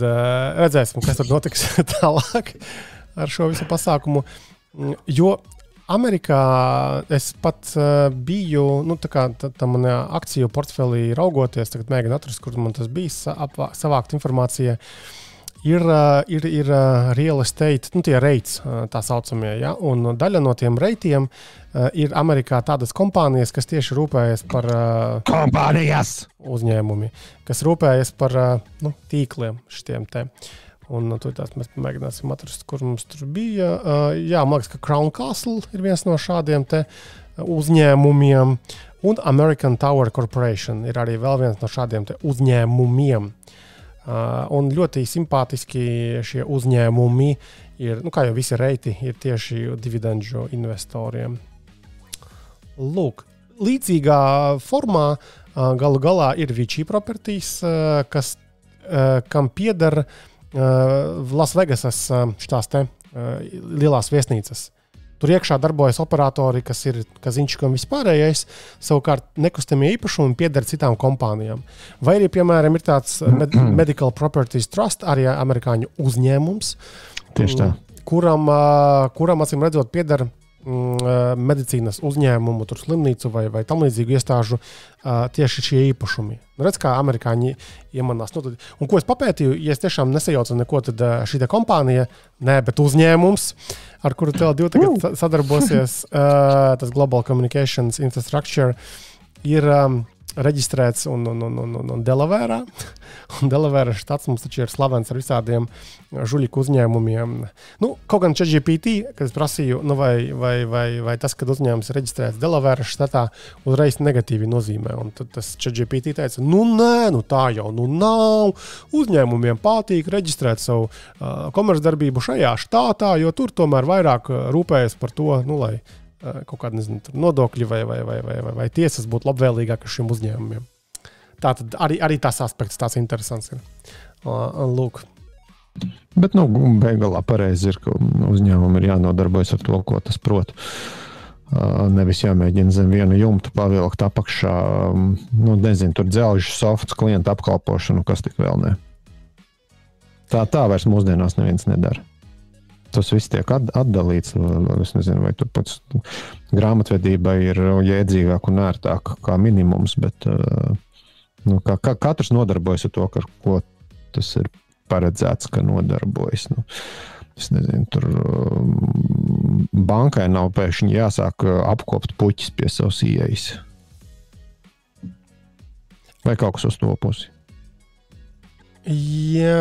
redzēsim, kas tur notiks tālāk ar šo visu pasākumu. Jo Amerikā es pat biju, tā manā akciju portfelī raugoties, tagad mēģinu atrast, kur man tas bija, savākt informāciju. Ir real estate, tie reits tā saucamie, ja? Un daļa no tiem reitiem ir Amerikā tādas kompānijas, kas tieši rūpējas par uzņēmumi, kas rūpējas par tīkliem šitiem te. Un tās mēs mēģināsim atrast, kur mums tur bija. Jā, man liekas, ka Crown Castle ir viens no šādiem te uzņēmumiem. Un American Tower Corporation ir arī vēl viens no šādiem te uzņēmumiem. Un ļoti simpātiski šie uzņēmumi ir, kā jau visi reiti, ir tieši dividendžu investoriem. Lūk, līdzīgā formā galu galā ir Vici Properties, kam pieder Lasvegasas šitās te lielās viesnīcas. Tur iekšā darbojas operatori, kas ir kaziņškam vispārējais, savukārt nekustamie īpašumi pieder citām kompānijām. Vai arī, piemēram, ir tāds Medical Properties Trust, arī amerikāņu uzņēmums, tieši tā. Kuram acīm redzot pieder medicīnas uzņēmumu, tur slimnīcu vai tam līdzīgu iestāžu tieši šie īpašumi. Redz, kā amerikāņi iemanās. Un ko es papētīju, ja es tiešām nesajaucu neko, tad šī kompānija, bet uzņēmums, ar kuru Tele2 tagad sadarbosies, tas Global Communications Infrastructure, ir reģistrēts un Delavērā. Un Delavērā štats mums taču ir slavens ar visādiem žuļiku uzņēmumiem. Kaut gan ChatGPT, kad es prasīju, vai tas, kad uzņēmums ir reģistrēts Delavērā štatā, uzreiz negatīvi nozīmē. Un tad tas ChatGPT teica, nē, tā jau nav. Uzņēmumiem patīk reģistrēt savu komercdarbību šajā štatā, jo tur tomēr vairāk rūpējas par to, lai kaut kādi, nodokļi vai tiesas būtu labvēlīgākas šiem uzņēmumiem. Tātad arī tas aspekts tās interesants ir. Lūk. Bet, beigās pareizi ir, ka uzņēmumi ir jānodarbojas ar to, ko tas prot. Nevis jāmēģina zem vienu jumtu pavilkt apakšā, tur dzelžu, softs, klientu apkalpošanu, kas tik vēl ne. Tā vairs mūsdienās neviens nedara. Tas viss tiek atdalīts. Es nezinu, vai tur pats grāmatvedība ir jēdzīgāk un ērtāk kā minimums, bet katrs nodarbojas ar to, ar ko tas ir paredzēts, ka nodarbojas. Es nezinu, tur bankai nav pēkšņi jāsāk apkopt puķis pie savas ieejas. Vai kaut kas uz to pusi? Jā.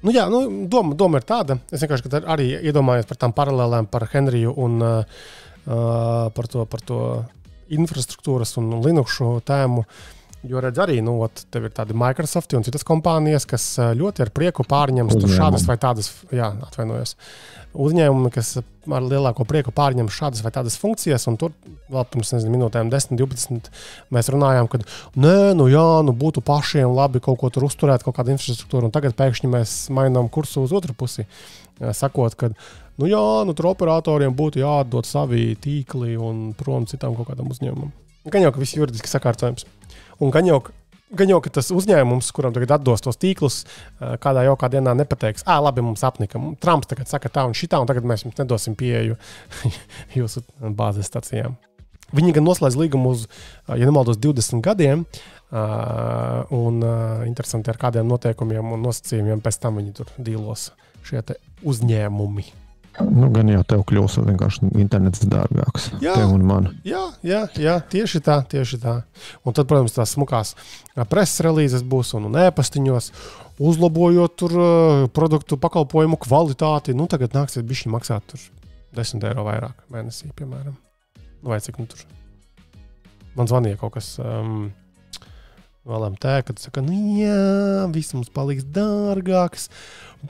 Doma ir tāda. Es vienkārši arī iedomājos par tām paralēlēm par Henriju un par to infrastruktūras un Linuxu tēmu. Jo redz arī, tev ir tādi Microsoft un citas kompānijas, kas ļoti ar prieku pārņem šādas vai tādas, uzņēmumi, kas ar lielāko prieku pārņem šādas vai tādas funkcijas, un tur vēl pirms minūtēm 10, 12 mēs runājām, ka būtu pašiem labi kaut ko tur uzturēt, kaut kādu infrastruktūru, un tagad pēkšņi mēs mainām kursu uz otru pusi, sakot, ka tur operatoriem būtu jāatdod savi tīkli un prom citām kaut kādam uzņēmumam. Gan jau, ka viss juridiski sakārtojums. Un gan jau, ka tas uzņēmums, kuram tagad atdos tos tīklus, kādā jaukā dienā nepateiks, labi, mums apnika. Trumps tagad saka tā un šitā, un tagad mēs jums nedosim pieeju jūsu bāzes stacijām. Viņi gan noslēdz līgumu uz, ja nemaldos, 20 gadiem, un interesanti ar kādiem noteikumiem un nosacījumiem pēc tam viņi tur dīlos šie te uzņēmumi. Gan jau tev kļūs vienkārši internets dārgāks. Tev un man. Jā, tieši tā. Un tad, protams, tās smukās preses relīzes būs un e-pastiņos, uzlabojot tur produktu pakalpojumu kvalitāti. Tagad nāksies bišķi maksāt tur 10 eiro vairāk mēnesī, piemēram. Vai cik tur. Man zvanīja kaut kas LMT, kad saka, jā, viss mums paliks dārgāks,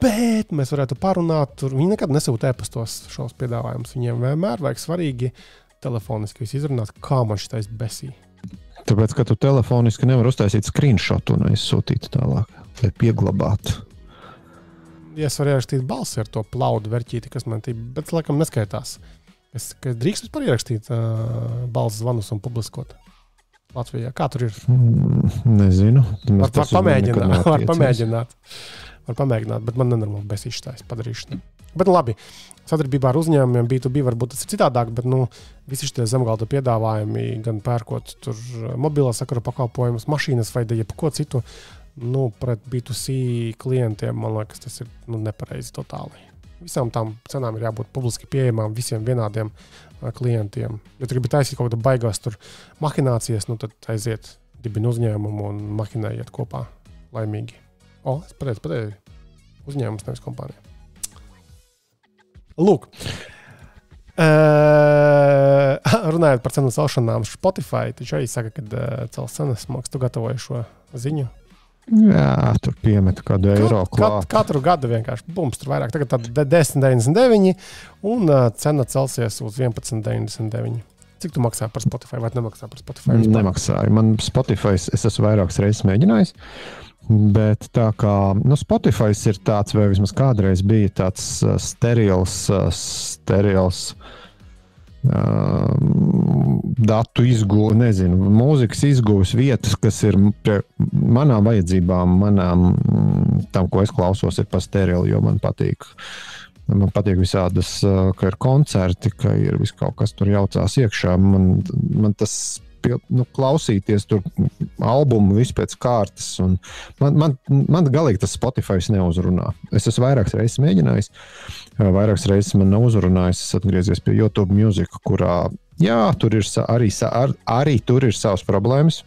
bet mēs varētu parunāt. Viņi nekad nesūta e-pastos šos piedāvājumus. Viņiem vienmēr vajag svarīgi telefoniski izrunāt, kā man šitais besī. Tāpēc, ka tu telefoniski nevar uztaisīt screenshotu un aizsūtīt tālāk, lai pieglabātu. Ja es varu ierakstīt balsi ar to plaudu verķīti, kas man tīk, bet laikam neskaitās. Es drīkst vispār ierakstīt balss zvanus un publiskot Latvijā. Kā tur ir? Nezinu. Var pamēģināt, bet man nenormāli besīšs padarīšana. Bet labi, sadarbībā ar uzņēmumiem B2B varbūt tas ir citādāk, bet visi šie zemgalda piedāvājumi, gan pērkot tur mobilā sakara pakalpojumus, mašīnas vai jebko citu, pret B2C klientiem, man liekas, tas ir nepareizi totāli. Visām tām cenām ir jābūt publiski pieejamām visiem vienādiem klientiem. Ja tu gribi taisīt kaut kādu baigās tur mahinācijas, tad aiziet dibina uzņēmumu un mahinējiet kopā laimīgi. Es pateicu, uzņēmums, nevis kompānija. Lūk, runājot par cenu celšanām, Spotify taču arī saka, ka cels cenas. Māks, tu gatavoji šo ziņu? Jā, tur piemet kādu eiro klāt. Katru gadu vienkārši bums, tur vairāk. Tagad tā 10,99 un cena celsies uz 11,99. Cik tu maksā par Spotify vai nemaksā par Spotify? Nemaksāju. Man Spotify, es esmu vairākas reizes mēģinājis, bet tā kā, Spotify ir tāds, vai vismaz kādreiz bija tāds sterils datu izguve, nezinu, mūzikas izguves vietas, kas ir manām vajadzībām, tam, ko es klausos, ir pa sterili, jo man patīk visādas, ka ir koncerti, ka ir viss kaut kas tur jaucās iekšā. Man tas klausīties tur albumu visu pēc kārtas. Un man galīgi tas Spotify neuzrunā. Es esmu vairākas reizes mēģinājis, vairākas reizes man nav uzrunājis. Es atgriezies pie YouTube Music, kurā, jā, tur ir arī tur ir savas problēmas.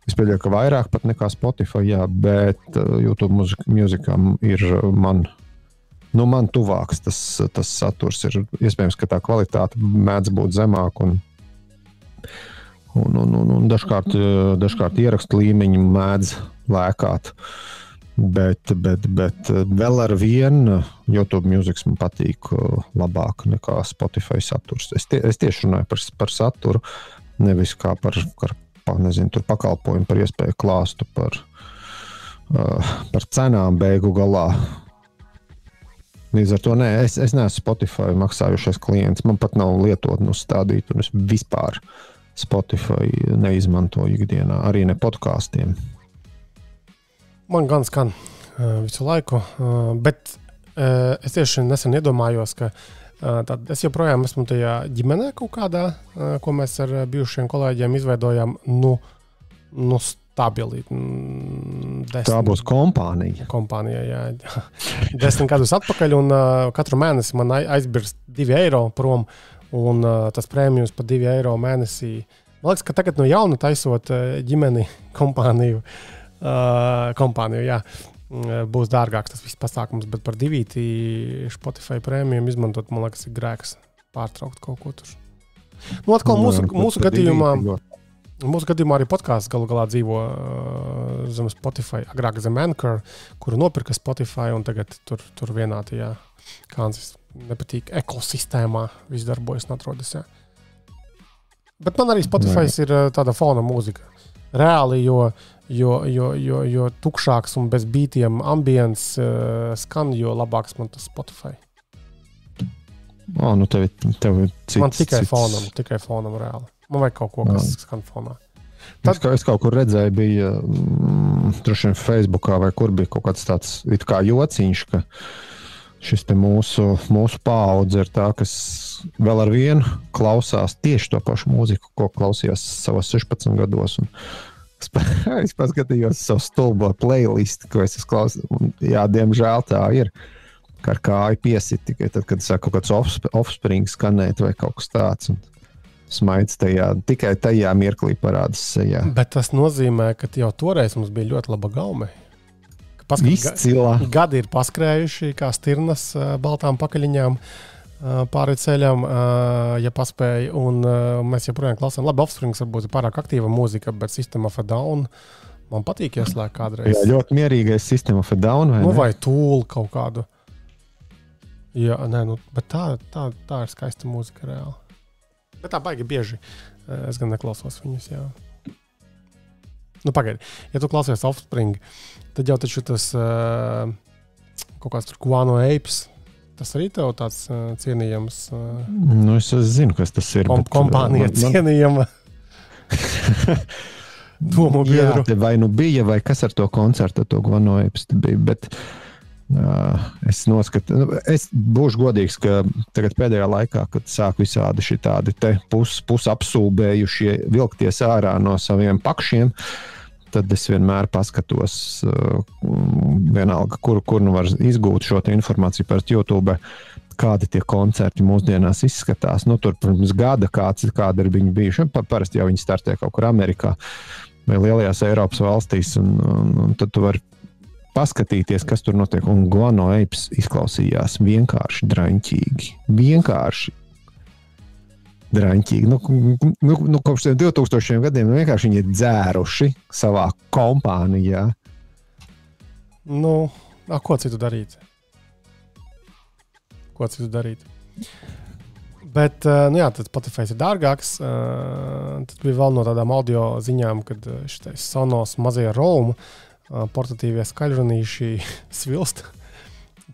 Es pieļauju, ka vairāk pat nekā Spotify, jā, bet YouTube Musicam ir man tuvāks tas saturs. Ir iespējams, ka tā kvalitāte mēdz būt zemāk un dažkārt ierakstu līmeņi mēdz lēkāt. Bet vēl ar vienu YouTube Music man patīk labāk nekā Spotify saturs. Es tieši runāju par saturu, nevis kā par nezinu, tur pakalpojumu, par iespēju klāstu, par cenām beigu galā. Līdz ar to es neesmu Spotify maksājušais klients. Man pat nav lietotni uzstādīt, un es vispār Spotify neizmantoju ikdienā, arī ne podkāstiem. Man gan skan visu laiku, bet es tieši nesen iedomājos, ka es joprojām esmu tajā ģimenē kaut kādā, ko mēs ar bijušiem kolēģiem izveidojām, stabili. Tā būs kompānija. Kompānija, jā. 10 gadus atpakaļ, un katru mēnesi man aizbirst 2 eiro prom, un tas prēmijums par 2 eiro mēnesī. Man liekas, ka tagad no jauna taisot ģimeni kompāniju, jā, būs dārgāks tas viss pasākums, bet par 2 Spotify prēmijum izmantot, man liekas, ir grēks pārtraukt kaut ko tur. Atkal mūsu gadījumā arī podkāsts galu galā dzīvo zem Spotify, agrāk zem Anchor, kuru nopirka Spotify, un tagad tur vienā tajā Kansas nepatīk ekosistēmā viss darbojas un atrodas. Jā. Bet man arī Spotify ir tāda fona mūzika. Reāli, jo tukšāks un bez bītiem ambients skan, jo labāks man tas Spotify. Tev cits. Man tikai fonam reāli. Man vajag kaut ko, kas skan fonā. Es kaut kur redzēju, bija droši vien Facebookā vai kur bija kaut kāds tāds it kā jociņš, ka šis te mūsu paudze ir tā, kas vēl ar vienu klausās tieši to pašu mūziku, ko klausījās savos 16 gados. Un es paskatījos savu stulbo playlistu, ko es klausīju. Jā, diemžēl tā ir. Kā ar kāju piesit tikai tad, kad saka kaut kāds Offspring skanēt vai kaut kas tāds. Un smaids tikai tajā mirklī parādas sejā. Bet tas nozīmē, ka jau toreiz mums bija ļoti laba gaume. Izcilā. Gadi ir paskrējuši kā stirnas baltām pakaļiņām pāri ceļam, ja paspēja, un mēs joprojām klausām. Labi, Offsprings varbūt ir pārāk aktīva mūzika, bet System of a Down Man patīk ieslēgt kādreiz. Jā, ļoti mierīgais System of a Down, vai nu, ne? vai Tool kaut kādu. Jā, nē, nu, bet tā ir skaista mūzika reāli. Bet tā baigi bieži. Es gan neklausos viņus, jā. Nu, pagaidi. Ja tu klausies Offspring, tad jau taču tas kaut kāds tur Guano Apes, tas arī tev tāds cienījams. Nu, es zinu, kas tas ir. Kompānija cienījama. Domu biedru. Jā, vai nu bija, vai kas ar to koncertu, to Guano Apes bija, bet es noskatu, es būšu godīgs, ka tagad pēdējā laikā, kad sāk visādi šitādi te pusapsūbējušie vilkties ārā no saviem pakšiem, tad es vienmēr paskatos vienalga, kur nu var izgūt šo informāciju par YouTube, kādi tie koncerti mūsdienās izskatās. Nu, tur pirms gada kāda ir viņi bijuši. Parasti jau viņi startē kaut kur Amerikā vai lielajās Eiropas valstīs, un tad tu vari paskatīties, kas tur notiek. Un Guano Apes izklausījās vienkārši draņķīgi. Vienkārši draņķīgi. Nu, kopš 2000 gadiem vienkārši viņi ir dzēruši savā kompānijā. Nu, ko citu darīt? Bet, nu jā, tad Spotify ir dārgāks. Tad bija vēl no tādām audio ziņām, kad šitais Sonos mazie Roam portatīvie skaļrunīši svilst.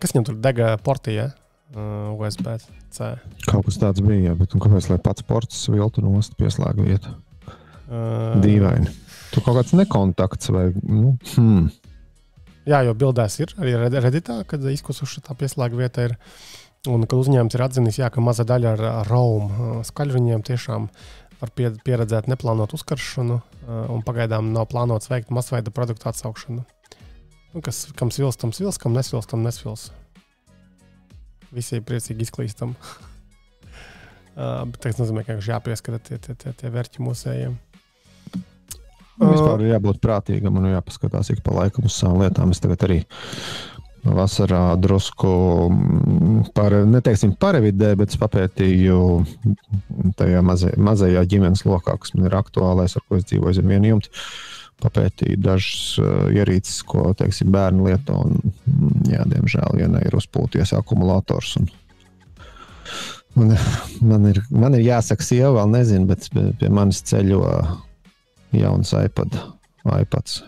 Kas viņam tur dega portī, ja? USB-C. Kaut kas tāds bija, bet kāpēc, lai pats ports sviltu nost pieslēga vietu? Dīvaini. Tur kaut kāds nekontakts vai... Jā, jo bildēs ir arī Redditā, kad izkusuši tā pieslēga vieta ir. Un kad uzņēmums ir atzinis, jā, ka maza daļa ar Roam skaļruņiem tiešām var pieredzēt neplānot uzkaršanu un pagaidām nav plānots veikt masveida produktu atsaukšanu. Nu, kam svils, tam svils, kam nesvils, tam nesvils. Visi priecīgi izklīstam. Bet tas nozīmē, ka jāpieskata tie vērķi mūsējiem. Vispār ir jābūt prātīgam un jāpaskatās ik pa laikam uz savām lietām. Es tagad arī vasarā drusku neteiksim parevidēju, bet es papētīju tajā mazajā ģimenes lokā, kas man ir aktuālais, ar ko es dzīvoju zem vienu jumtu. Papētīju dažas ierīces, ko, teiksim, bērni lieto, un jā, diemžēl vienai ir uzpūties akumulators. Man ir jāsaka sieva, vēl nezinu, bet pie manis ceļo jauns iPads.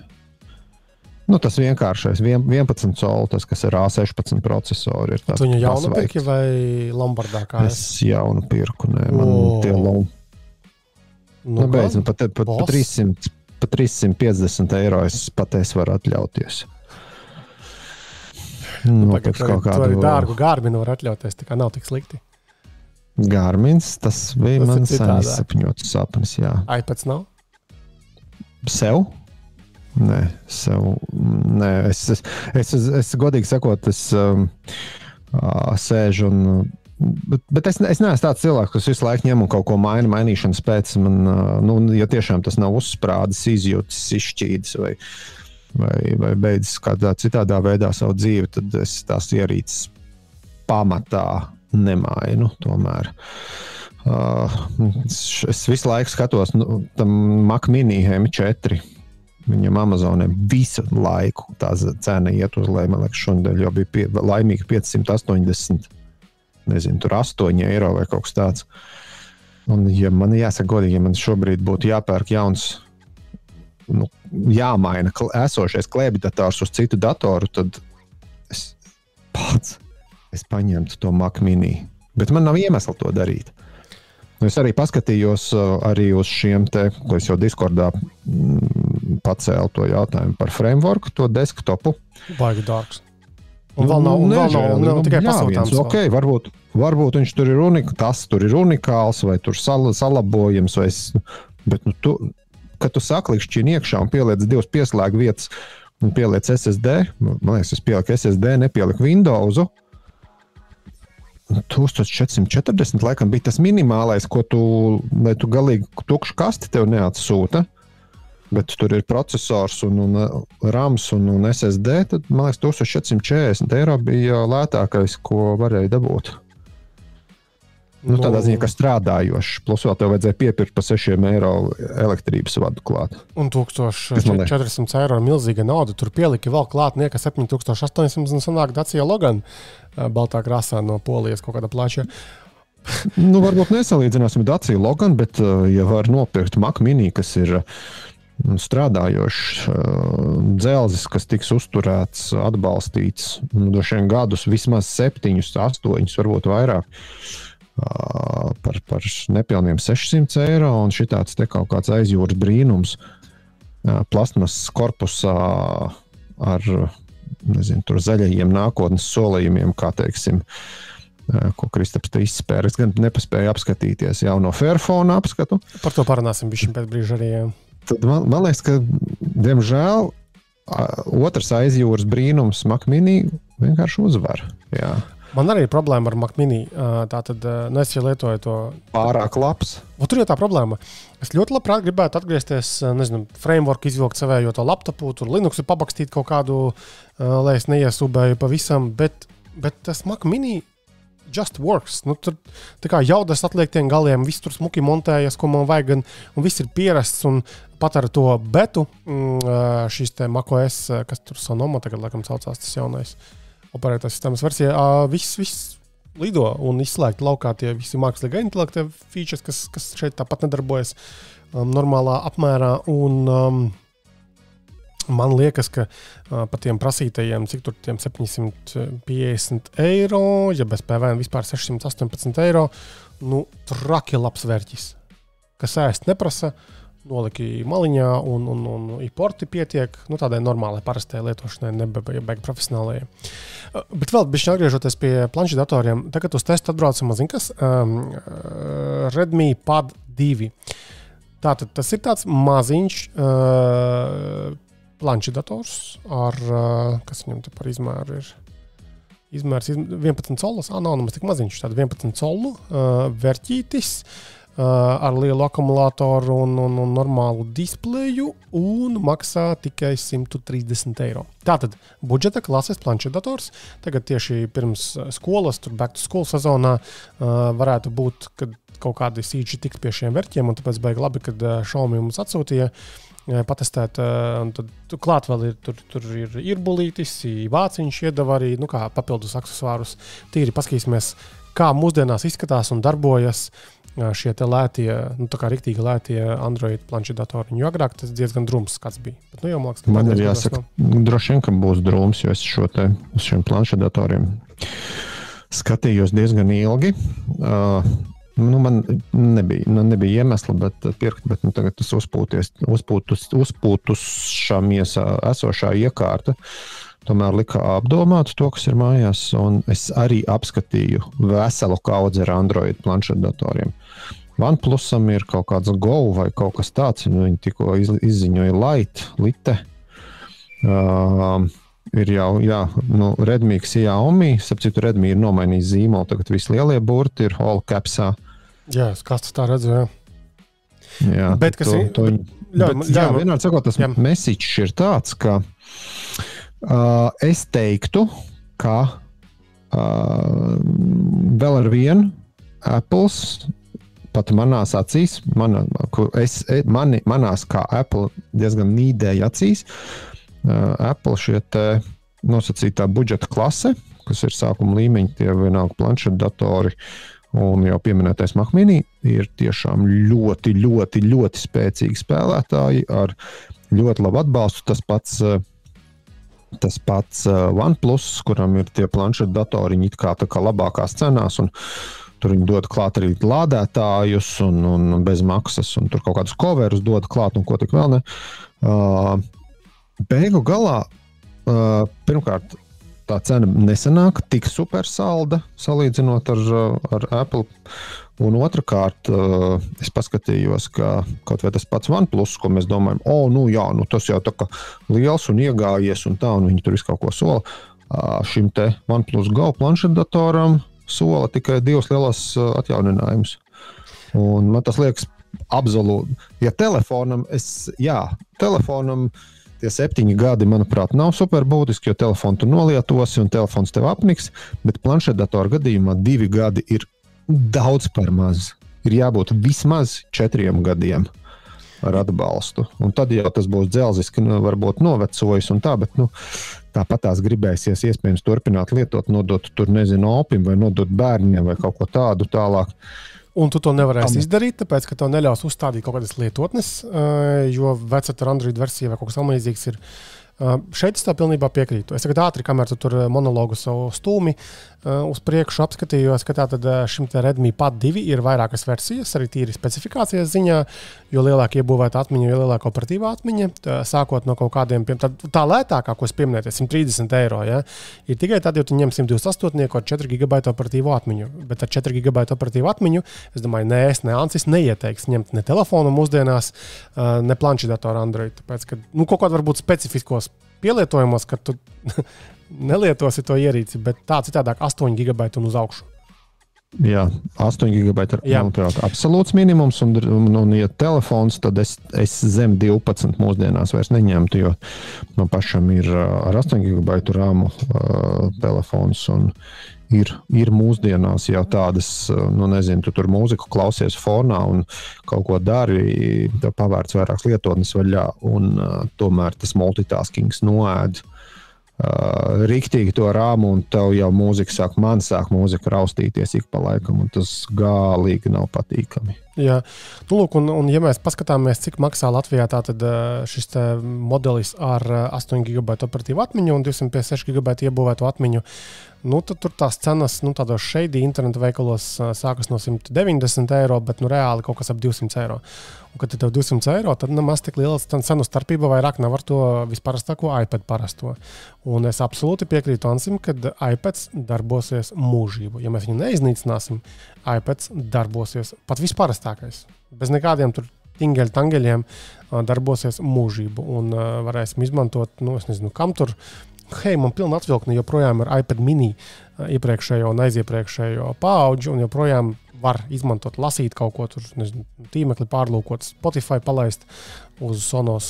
Nu, tas vienkāršais, 11 colu, tas, kas ir A16 procesori. Ir tu viņu jaunu pirki vai Lombardā kā es jaunu pirku, nē, man tie beidz, pat 350 eiro es varu atļauties. Tu arī dārgu Garminu var atļauties, tā kā nav tik slikti. Garmins, tas bija man sen izsapņots sapnis, jā. iPads nav? Sev? Nē, es godīgi sakot, es sēžu un... Bet es neesmu tāds cilvēks, kas visu laiku ņem un kaut ko mainīšanas pēc. Man, ja tiešām tas nav uzsprādis, izjūtas, izšķīdis vai beidzis kādā citādā veidā savu dzīvi, tad es tās ierīces pamatā nemainu tomēr. Es visu laiku skatos tam Mac Mini M4. Viņam Amazonē visu laiku tā cena iet uz leju. Man liekas, šodien jau bija laimīgi 580, nezinu, tur 8 eiro vai kaut kas tāds. Un, ja man jāsaka godīgi, ja man šobrīd būtu jāpērk jauns, jāmaina esošais klēpjdators uz citu datoru, tad es paņemtu to Mac Mini. Bet man nav iemesla to darīt. Es arī paskatījos arī uz šiem te, ko es jau Discordā pacēlu to jautājumu par frameworku, to desktopu. Baigi dārgs. Un vēl nav tikai pasūtāms. Okay, varbūt viņš tur ir tas tur ir unikāls, vai tur salabojams, bet kad tu saklikšķini iekšā un pieliec 2 pieslēgu vietas un pieliec SSD, man liekas, es pieliku SSD, nepieliku Windowsu, 1440 laikam bija tas minimālais, lai tu galīgi tukšu kasti tev neatsūta, bet tur ir procesors un RAMs un SSD, tad, man liekas, 1440 eiro bija lētākais, ko varēja dabūt. Nu, tādā ziņā, ka strādājošs, plus vēl tev vajadzēja piepirkt par 6 eiro elektrības vadu klāt. Un 1400 eiro ir milzīga nauda. Tur pielika vēl klāt nieka 7800 un sanāk Dacia Logan baltā krāsā no Polijas kaut kāda plača. Nu, varbūt nesalīdzināsim Dacia Logan, bet ja var nopirkt Mac Mini, kas ir strādājošs dzelzis, kas tiks uzturēts, atbalstīts droši vien gadus, vismaz 7, 8, varbūt vairāk, par nepilniem 600 eiro, un šitāds te kaut kāds aizjūras brīnums plasmas korpusā ar, nezinu, tur zaļajiem nākotnes solījumiem, kā teiksim, ko Kristaps te izspēra. Es gan nepaspēju apskatīties jauno Fairphone apskatu. Par to parunāsim bišķiņ pēc brīža arī. Tad man liekas, ka, diemžēl, otrs aizjūras brīnums Mac Mini vienkārši uzvar. Jā. Man arī ir problēma ar Mac Mini. Tātad, es jau lietoju to. Pārāk labs. Tur jau tā problēma. Es ļoti labprāt gribētu atgriezties, nezinu, framework izvilkt savējo to laptopu, tur Linuxu pabakstīt kaut kādu, lai es neiesūbēju pavisam, bet tas Mac Mini just works. Nu, tur tā kā jaudas atliek tiem galiem, viss tur smuki montējas, ko man vajag, un viss ir pierasts, un pat ar to betu šīs te macOS, kas tur Sonoma tagad, laikam, saucās tas jaunais operētās sistēmas versija, viss lido un izslēgt laukā tie visi mākslīgā intelekta features, kas šeit tāpat nedarbojas normālā apmērā, un man liekas, ka par tiem prasītajiem, cik tur tiem 750 eiro, ja bez PVN vispār 618 eiro, nu, traki labs vērķis, kas ēst neprasa, noliki maliņā un porti pietiek, nu, tādai normālai parastai lietošanai, nebeig profesionālajai. Bet vēl bišķi atgriežoties pie planšetdatoriem, tagad uz testu atbraucam, kas, Redmi Pad 2. Tātad tas ir tāds maziņš planšetdators ar, kas viņam te par izmēru ir? Izmērs 11 colas, nav nemaz tik maziņš, tāda 11 colu verķītis ar lielu akumulātoru un normālu displeju un maksā tikai 130 eiro. Tātad budžeta klases planšetdators, tagad tieši pirms skolas, tur back to school sezonā varētu būt, kad kaut kādi sīči tikt pie šiem verķiem, un tāpēc baigi labi, kad Xiaomi mums atsūtīja patestēt, un tad klāt vēl ir, tur ir irbulītis, vāciņš iedeva arī, nu kā papildus aksesuārus. Tīri paskatīsimies, kā mūsdienās izskatās un darbojas šie te lētie, nu tā kā riktīgi lētie Android planšetdatori. Jo agrāk tas diezgan drums kāds bija. Bet, nu jau māks, man ir jāsaka, droši vien, ka būs drums, jo es uz šiem planšetdatoriem skatījos diezgan ilgi. Nu, man nebija iemesla, bet nu, tagad tas uzpūtušamies esošā iekārta. Tomēr lika apdomāt to, kas ir mājās, un es arī apskatīju veselu kaudzi ar Android planšetdatoriem. OnePlusam ir kaut kāds Go vai kaut kas tāds, un viņi tikko izziņoja Lite. Ir jau, nu, Redmi, Xiaomi, sapcitu Redmi ir nomainījis zīmolu, tagad visi lielie burti ir all capsā. Jā, kāds tā redzu, jā. Jā, bet kas ir? Vienādi sakot, tas message ir tāds, ka es teiktu, ka vēl ar vienu Apples, pat manās acīs, manās kā Apple diezgan nīdēja acīs, Apple šie te nosacītā budžeta klase, kas ir sākuma līmeņi, tie vienalga planšetdatori un jau pieminētais Mac Mini, ir tiešām ļoti, ļoti, ļoti spēcīgi spēlētāji ar ļoti labu atbalstu. Tas pats OnePlus, kuram ir tie planšetdatori it kā labākās cenās, un tur viņi dod klāt arī lādētājus un bez maksas, un tur kaut kādus coverus dod klāt, un ko tik vēl ne. Beigu galā, pirmkārt, tā cena nesanāk tik super salda, salīdzinot ar Apple. Un otrkārt, es paskatījos, ka kaut vai tas pats OnePlus, ko mēs domājam, tas jau tā kā liels un iegājies un tā, un viņi tur visu kaut ko sola. Šim te OnePlus Go planšetdatoram sola tikai 2 lielas atjauninājumus. Un man tas liekas absolūti. Ja telefonam tie 7 gadi, manuprāt, nav super būtiski, jo telefonu tu nolietosi un telefons tev apniks, bet planšetdatora gadījumā 2 gadi ir daudz par maz. Ir jābūt vismaz 4 gadiem ar atbalstu. Un tad jau tas būs dzelziski, varbūt novecojis un tā, bet tāpat tās gribēsies iespējams turpināt lietot, nodot tur, nezinu, opim vai nodot bērniem vai kaut ko tādu tālāk. Un tu to nevarēsi izdarīt, tāpēc, ka tev neļaus uzstādīt kaut kādas lietotnes, jo vecata Android versija vai kaut kas tamlīdzīgs ir. Šeit es tā pilnībā piekrītu. Es tagad ātri, kamēr tu tur monologu savu stūmi uz priekšu apskatījos, ka tātad šim te Redmi Pad 2 ir vairākas versijas, arī tīri specifikācijas ziņā, jo lielāka iebūvēta atmiņa, jo lielāka operatīvā atmiņa, sākot no kaut kādiem, tā lētākā, ko es pieminēju, 130 eiro, ja, ir tikai tad, ja tu ņem 128 ar 4 GB operatīvo atmiņu, bet ar 4 GB operatīvo atmiņu, es domāju, ne Ancis neieteiks ņemt ne telefonu mūsdienās, ne planšetdatoru Android, tāpēc, ka, kaut kādā varbūt specifiskos pielietojumos, ka tu nelietosi to ierīci, bet tā citādāk 8 GB un uz augšu. Jā, 8 GB ir absolūts minimums, un ja telefons, tad es zem 12 mūsdienās vairs neņemtu, jo no pašam ir ar 8 GB rāmu telefons, un ir mūsdienās jau tādas, nezinu, tu tur mūziku klausies fonā un kaut ko dari, tev pavērts vairākas lietotnes vaļā, un tomēr tas multitaskings noēd riktīgi to rāmu, un tev jau man sāk mūzika raustīties ik pa laikam, un tas galīgi nav patīkami. Jā, lūk, un ja mēs paskatāmies, cik maksā Latvijā tātad šis modelis ar 8 GB operatīvu atmiņu un 256 GB iebūvēto atmiņu, tad tur tās cenas, tādos šeidī internetu veikalos sākas no 190 eiro, bet reāli kaut kas ap 200 eiro. Un, kad tev 200 eiro, tad nemaz tik liela cenu starpība vairāk nav ar to visparastāko iPad parasto. Un es absolūti piekrītu Ansim, ka iPads darbosies mūžību. Ja mēs viņu neiznīcināsim, iPads darbosies pat visparastākais. Bez nekādiem tur tingeļtangeļiem darbosies mūžību. Un varēsim izmantot, es nezinu, kam tur. Hei, man pilna atvilkne joprojām ar iPad mini iepriekšējo un aiziepriekšējo paauģu, un joprojām var izmantot, lasīt kaut ko tur, nezinu, tīmekli pārlūkot, Spotify palaist uz Sonos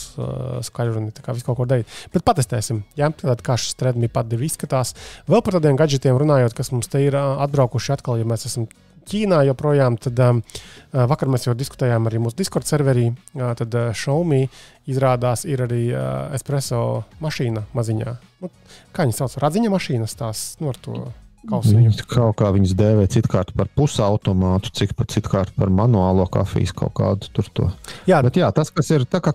skaļruni, tā kā visu kaut ko darīt. Bet patestēsim, tad kā šis Redmi Pad 2 izskatās. Vēl par tādiem gadžetiem runājot, kas mums te ir atbraukuši atkal, ja mēs esam Ķīnā joprojām, tad vakar mēs jau diskutējām arī mūsu Discord serverī, tad Xiaomi izrādās ir arī espresso mašīna maziņā. Kā viņi sauc? Radziņa mašīnas tās, ar to kausiņu. Kaut kā viņas dēvē citkārt par pusautomātu, citkārt par manuālo kafijas kaut kādu tur to. Jā. Bet jā, tas, kas ir tā kā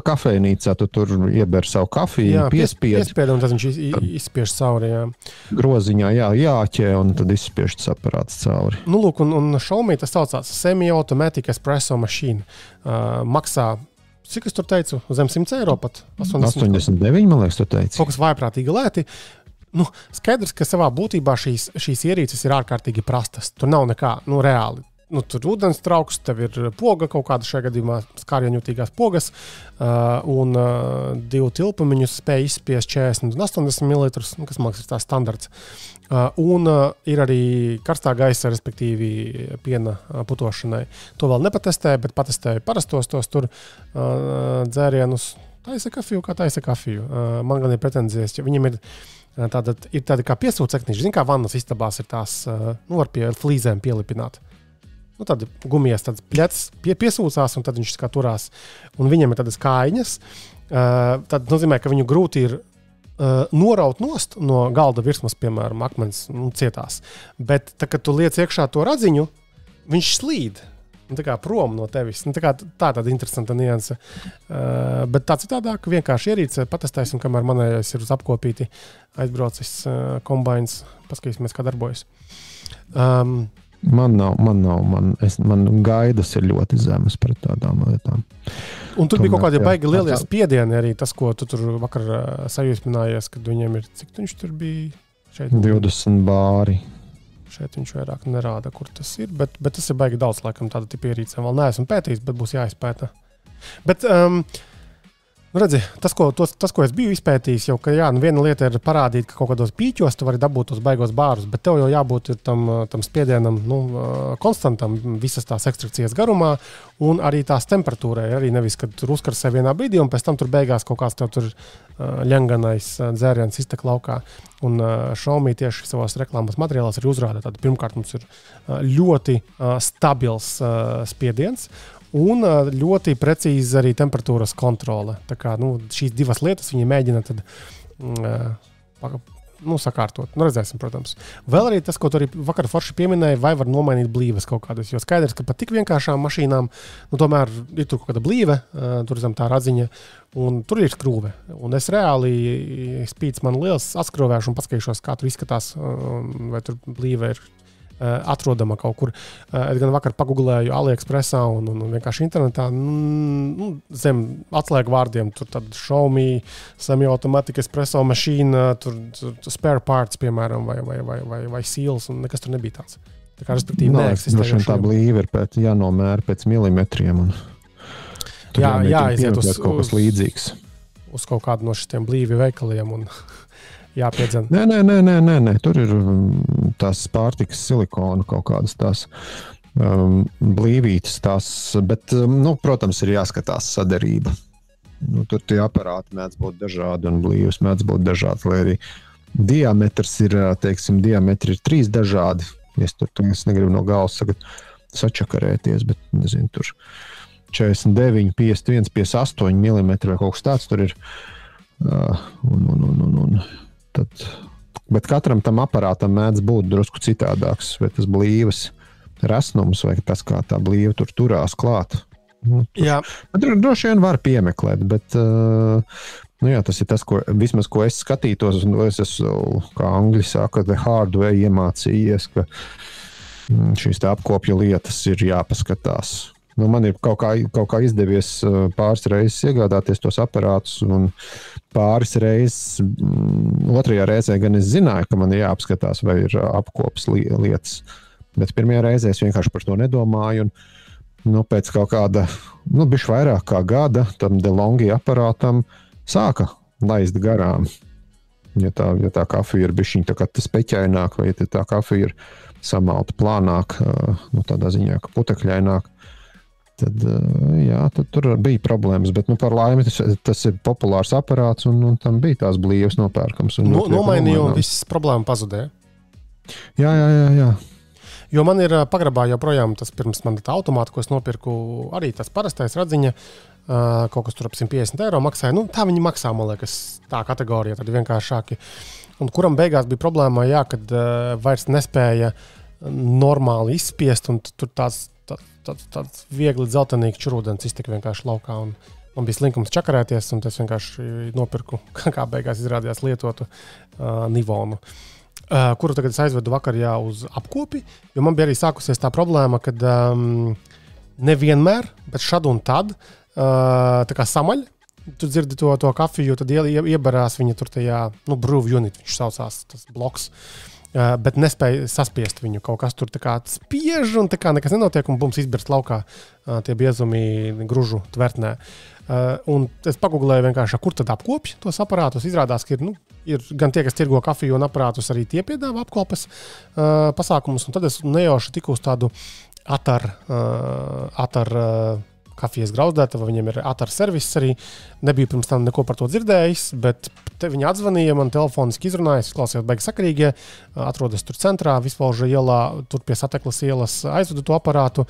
kafejnīcā, tu tur ieber savu kafiju, piespied, un tad viņš izspiež cauri, jā. Groziņā, jāķē, un tad izspiež tas aparāts cauri. Lūk, un Xiaomi tas saucās Semi-Automatic Espresso mašīna. Maksā, cik es tur teicu, zem 100 eiro pat? 89, man liekas, tu teici. Kaut kas vājprātīgi lēti. Skaidrs, ka savā būtībā šīs ierīces ir ārkārtīgi prastas. Tur nav nekā, reāli. Tur ūdens trauks, tev ir poga kaut kāda šajā gadījumā, skārieņutīgās pogas, un 2 tilpumiņus spēj izspiest 40 un 80 ml, kas man liekas ir tās standarts. Un ir arī karstā gaisa, respektīvi piena putošanai. To vēl nepatestēju, bet patestēju parastos tos tur dzērienus. Taisa kafiju. Man gan ir pretenzijas, ja viņam ir tādi kā piesūcekniši. Zini, kā vannas istabās ir tās, var pie flīzēm pielipināt. Tad gumijas tāds pļets piesūcās, un tad viņš kā turās. Un viņam ir tādas kājiņas. Tad nozīmē, ka viņu grūti ir noraut nost no galda virsmas, piemēram, akmens cietās. Bet, kad tu liec iekšā to radziņu, viņš slīd. Tā kā prom no tevis. Tā tāda interesanta nianse. Bet tā citādāk vienkārši ierīce patestēsim, kamēr manējais ir uz apkopīti aizbraucis kombines. Paskatīsimies, kā darbojas. Man nav. Man gaidas ir ļoti zemes pret tādām lietām. Un tur bija kaut kādi baigi lielie spiedieni arī tas, ko tu tur vakar sajūsminājies, kad viņiem ir, cik viņš tur bija? Šeit 20 bāri. Šeit viņš vairāk nerāda, kur tas ir, bet tas ir baigi daudz, laikam, tāda tipa ierīcēm. Vēl neesmu pētījis, bet būs jāizpēta. Bet Redzi, tas, ko es biju izpētījis, jau ka viena lieta ir parādīt, ka kaut kādos pīķos tu vari dabūt tos baigos bārus, bet tev jau jābūt tam spiedienam konstantam visas tās ekstrakcijas garumā un arī tās temperatūrai. Arī nevis, kad tur uzkarsē vienā brīdī un pēc tam tur beigās kaut kāds tev tur ļenganais dzēriens iztek laukā. Un Xiaomi tieši savos reklāmas materiālos arī uzrāda tādu. Pirmkārt, mums ir ļoti stabils spiediens. Un ļoti precīzi arī temperatūras kontrole. Tā kā, šīs divas lietas viņi mēģina tad, sakārtot. Redzēsim, protams. Vēl arī tas, ko tu arī vakar forši pieminēji, vai var nomainīt blīves kaut kādas. Jo skaidrs, ka pat tik vienkāršām mašīnām, tomēr ir tur kaut kāda blīve, tur zem tā radziņa, un tur ir skrūve. Un es reāli spīds man liels atskrovēšu un paskatīšos, kā tur izskatās, vai tur blīve ir atrodama kaut kur. Es gan vakar pagooglēju AliExpressā un vienkārši internetā zem atslēgu vārdiem. Tur tad Xiaomi, semi-automatic espresso mašīna, tur spare parts, piemēram, vai seals, un nekas tur nebija tāds. Tā kā, respektīvi, neeksistējoši. Tā blīve ir jānomēra pēc milimetriem. Tur jāiziet uz kaut kas līdzīgs. Uz kaut kādu no šitiem blīvi veikaliem un jāpiedzen. Nē. Tur ir tās pārtikas silikona kaut kādas tās blīvītes. Bet, protams, ir jāskatās saderība. Tur tie aparāti mēdz būt dažādi un blīvas mēdz būt dažādi. Lai arī diametrs ir, diametri ir 3 dažādi. Es negribu no galvas sačakarēties, bet nezinu, tur 49, 51, 58 mm vai kaut kas tāds tur ir. Bet katram tam aparātam mēdz būt drusku citādāks, vai tas blīvas resnums, vai tas, kā tā blīva tur turās klāt. Tur droši vien var piemeklēt, bet tas ir tas, ko es skatītos, un es esmu, kā angļi saka, the hard way iemācījies, ka šīs tā apkopja lietas ir jāpaskatās. Man ir kaut kā izdevies pāris reizes iegādāties tos aparātus, un pāris reizes, otrajā reizē gan es zināju, ka man ir jāapskatās, vai ir apkopas lietas. Bet pirmajā reizē es vienkārši par to nedomāju, un pēc kaut kāda, bišķi vairāk kā gada, tam DeLonghi aparātam sāka laist garām. Ja tā kafija ir bišķiņ tā kā speķaināk, vai ja tā kafija ir samalta plānāk, tādā ziņā, ka putekļaināk, tad tur bija problēmas, bet par laimi tas ir populārs aparāts un tam bija tās blīvas nopērkams. Nomainīja un visas problēma pazudēja. Jā. Jo man ir pagrabā joprojām tas pirms man tā automāta, ko es nopirku, arī tas parastais radziņa, kaut kas tur ap 150 eiro maksāja. Tā viņi maksā, man liekas, tā kategorija, tad vienkāršāki. Un kuram beigās bija problēma, kad vairs nespēja normāli izspiest, un tur tāds viegli dzeltenīgs čurūdens iztika vienkārši laukā. Un man bija slinkums čakarēties, un es vienkārši nopirku, kā beigās izrādījās lietotu Nivonu, kuru tagad es aizvedu vakar uz apkopi, jo man bija arī sākusies tā problēma, kad nevienmēr, bet šad un tad tā kā samaļ, tu dzirdi to kafiju, tad iebarās viņa tur tajā, brew unit, viņš saucās, tas bloks. Bet nespēja saspiest viņu. Kaut kas tur tā kā spiež un tā kā nekas nenotiek un bums izbirst laukā tie biezumi gružu tvertnē. Un es pagooglēju vienkārši, kur tad apkopj tos aparātus. Izrādās, ka ir gan tie, kas tirgo kafiju un aparātus, arī tie piedāvā apkopes pasākumus. Un tad es nejauši tiku uz tādu atar kafijas grauzdētava, viņiem ir atar serviss arī. Nebiju pirms tam neko par to dzirdējis, bet viņi atzvanīja, man telefoniski izrunāja, izklausījās baigi sakarīgie, atrodas tur centrā, Vispalža ielā, tur pie Sateklas ielas aizvedu to aparātu,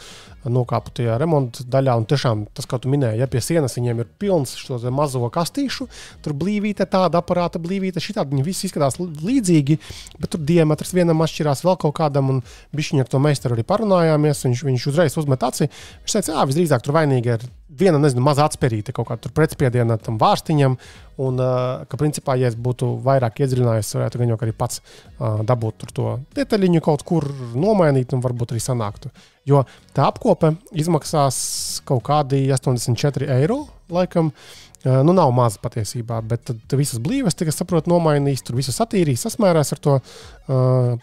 nokāpu tajā remonta daļā, un tiešām tas, kā tu minēji, pie sienas viņiem ir pilns šo mazo kastīšu, tur blīvīte, tāda aparāta blīvīte, šitādi viņi visi izskatās līdzīgi, bet tur diametrs vienam atšķirās vēl kaut kādam, un bišķiņi ar to meistaru arī parunājāmies, viņš uzreiz uzmet aci, viņš teica, visdrīzāk tur vainīgi ir viena, maza atspērīte kaut kā tur pretspiediena tam vārstiņam, un, ka principā, ja es būtu vairāk iedziļinājies, varētu gan jau arī pats dabūt tur to detaļiņu kaut kur nomainīt un varbūt arī sanāktu. Jo tā apkope izmaksās kaut kādi 84 eiro, laikam, nav maz patiesībā, bet tad visas blīves, tikai saprot, nomainīs, tur visu satīrīs, sasmērēs ar to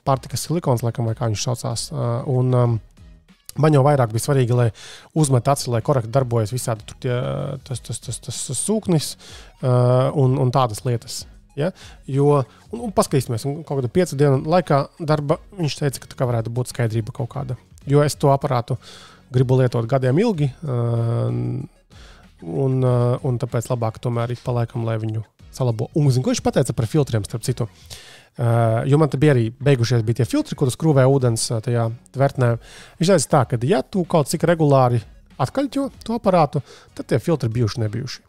pārtikas silikons, laikam, vai kā viņš saucās, un Man jau vairāk bija svarīgi, lai uzmet aci, lai korekti darbojas visādi tas sūknis un tādas lietas. Ja? Jo, un paskatīsimies, kaut kādā 5 dienu laikā darba viņš teica, ka tā varētu būt skaidrība kaut kāda. Jo es to aparātu gribu lietot gadiem ilgi, un tāpēc labāk tomēr ik pa laikam, lai viņu salabo. Un zinu, ko viņš pateica par filtriem, starp citu. Jo man te bija arī beigušies bija tie filtri, kur skrūvē ūdens tajā tvertnē. Viņš teica tā, ka ja tu kaut cik regulāri atkaļķo to aparātu, tad tie filtri bijuši nebijuši.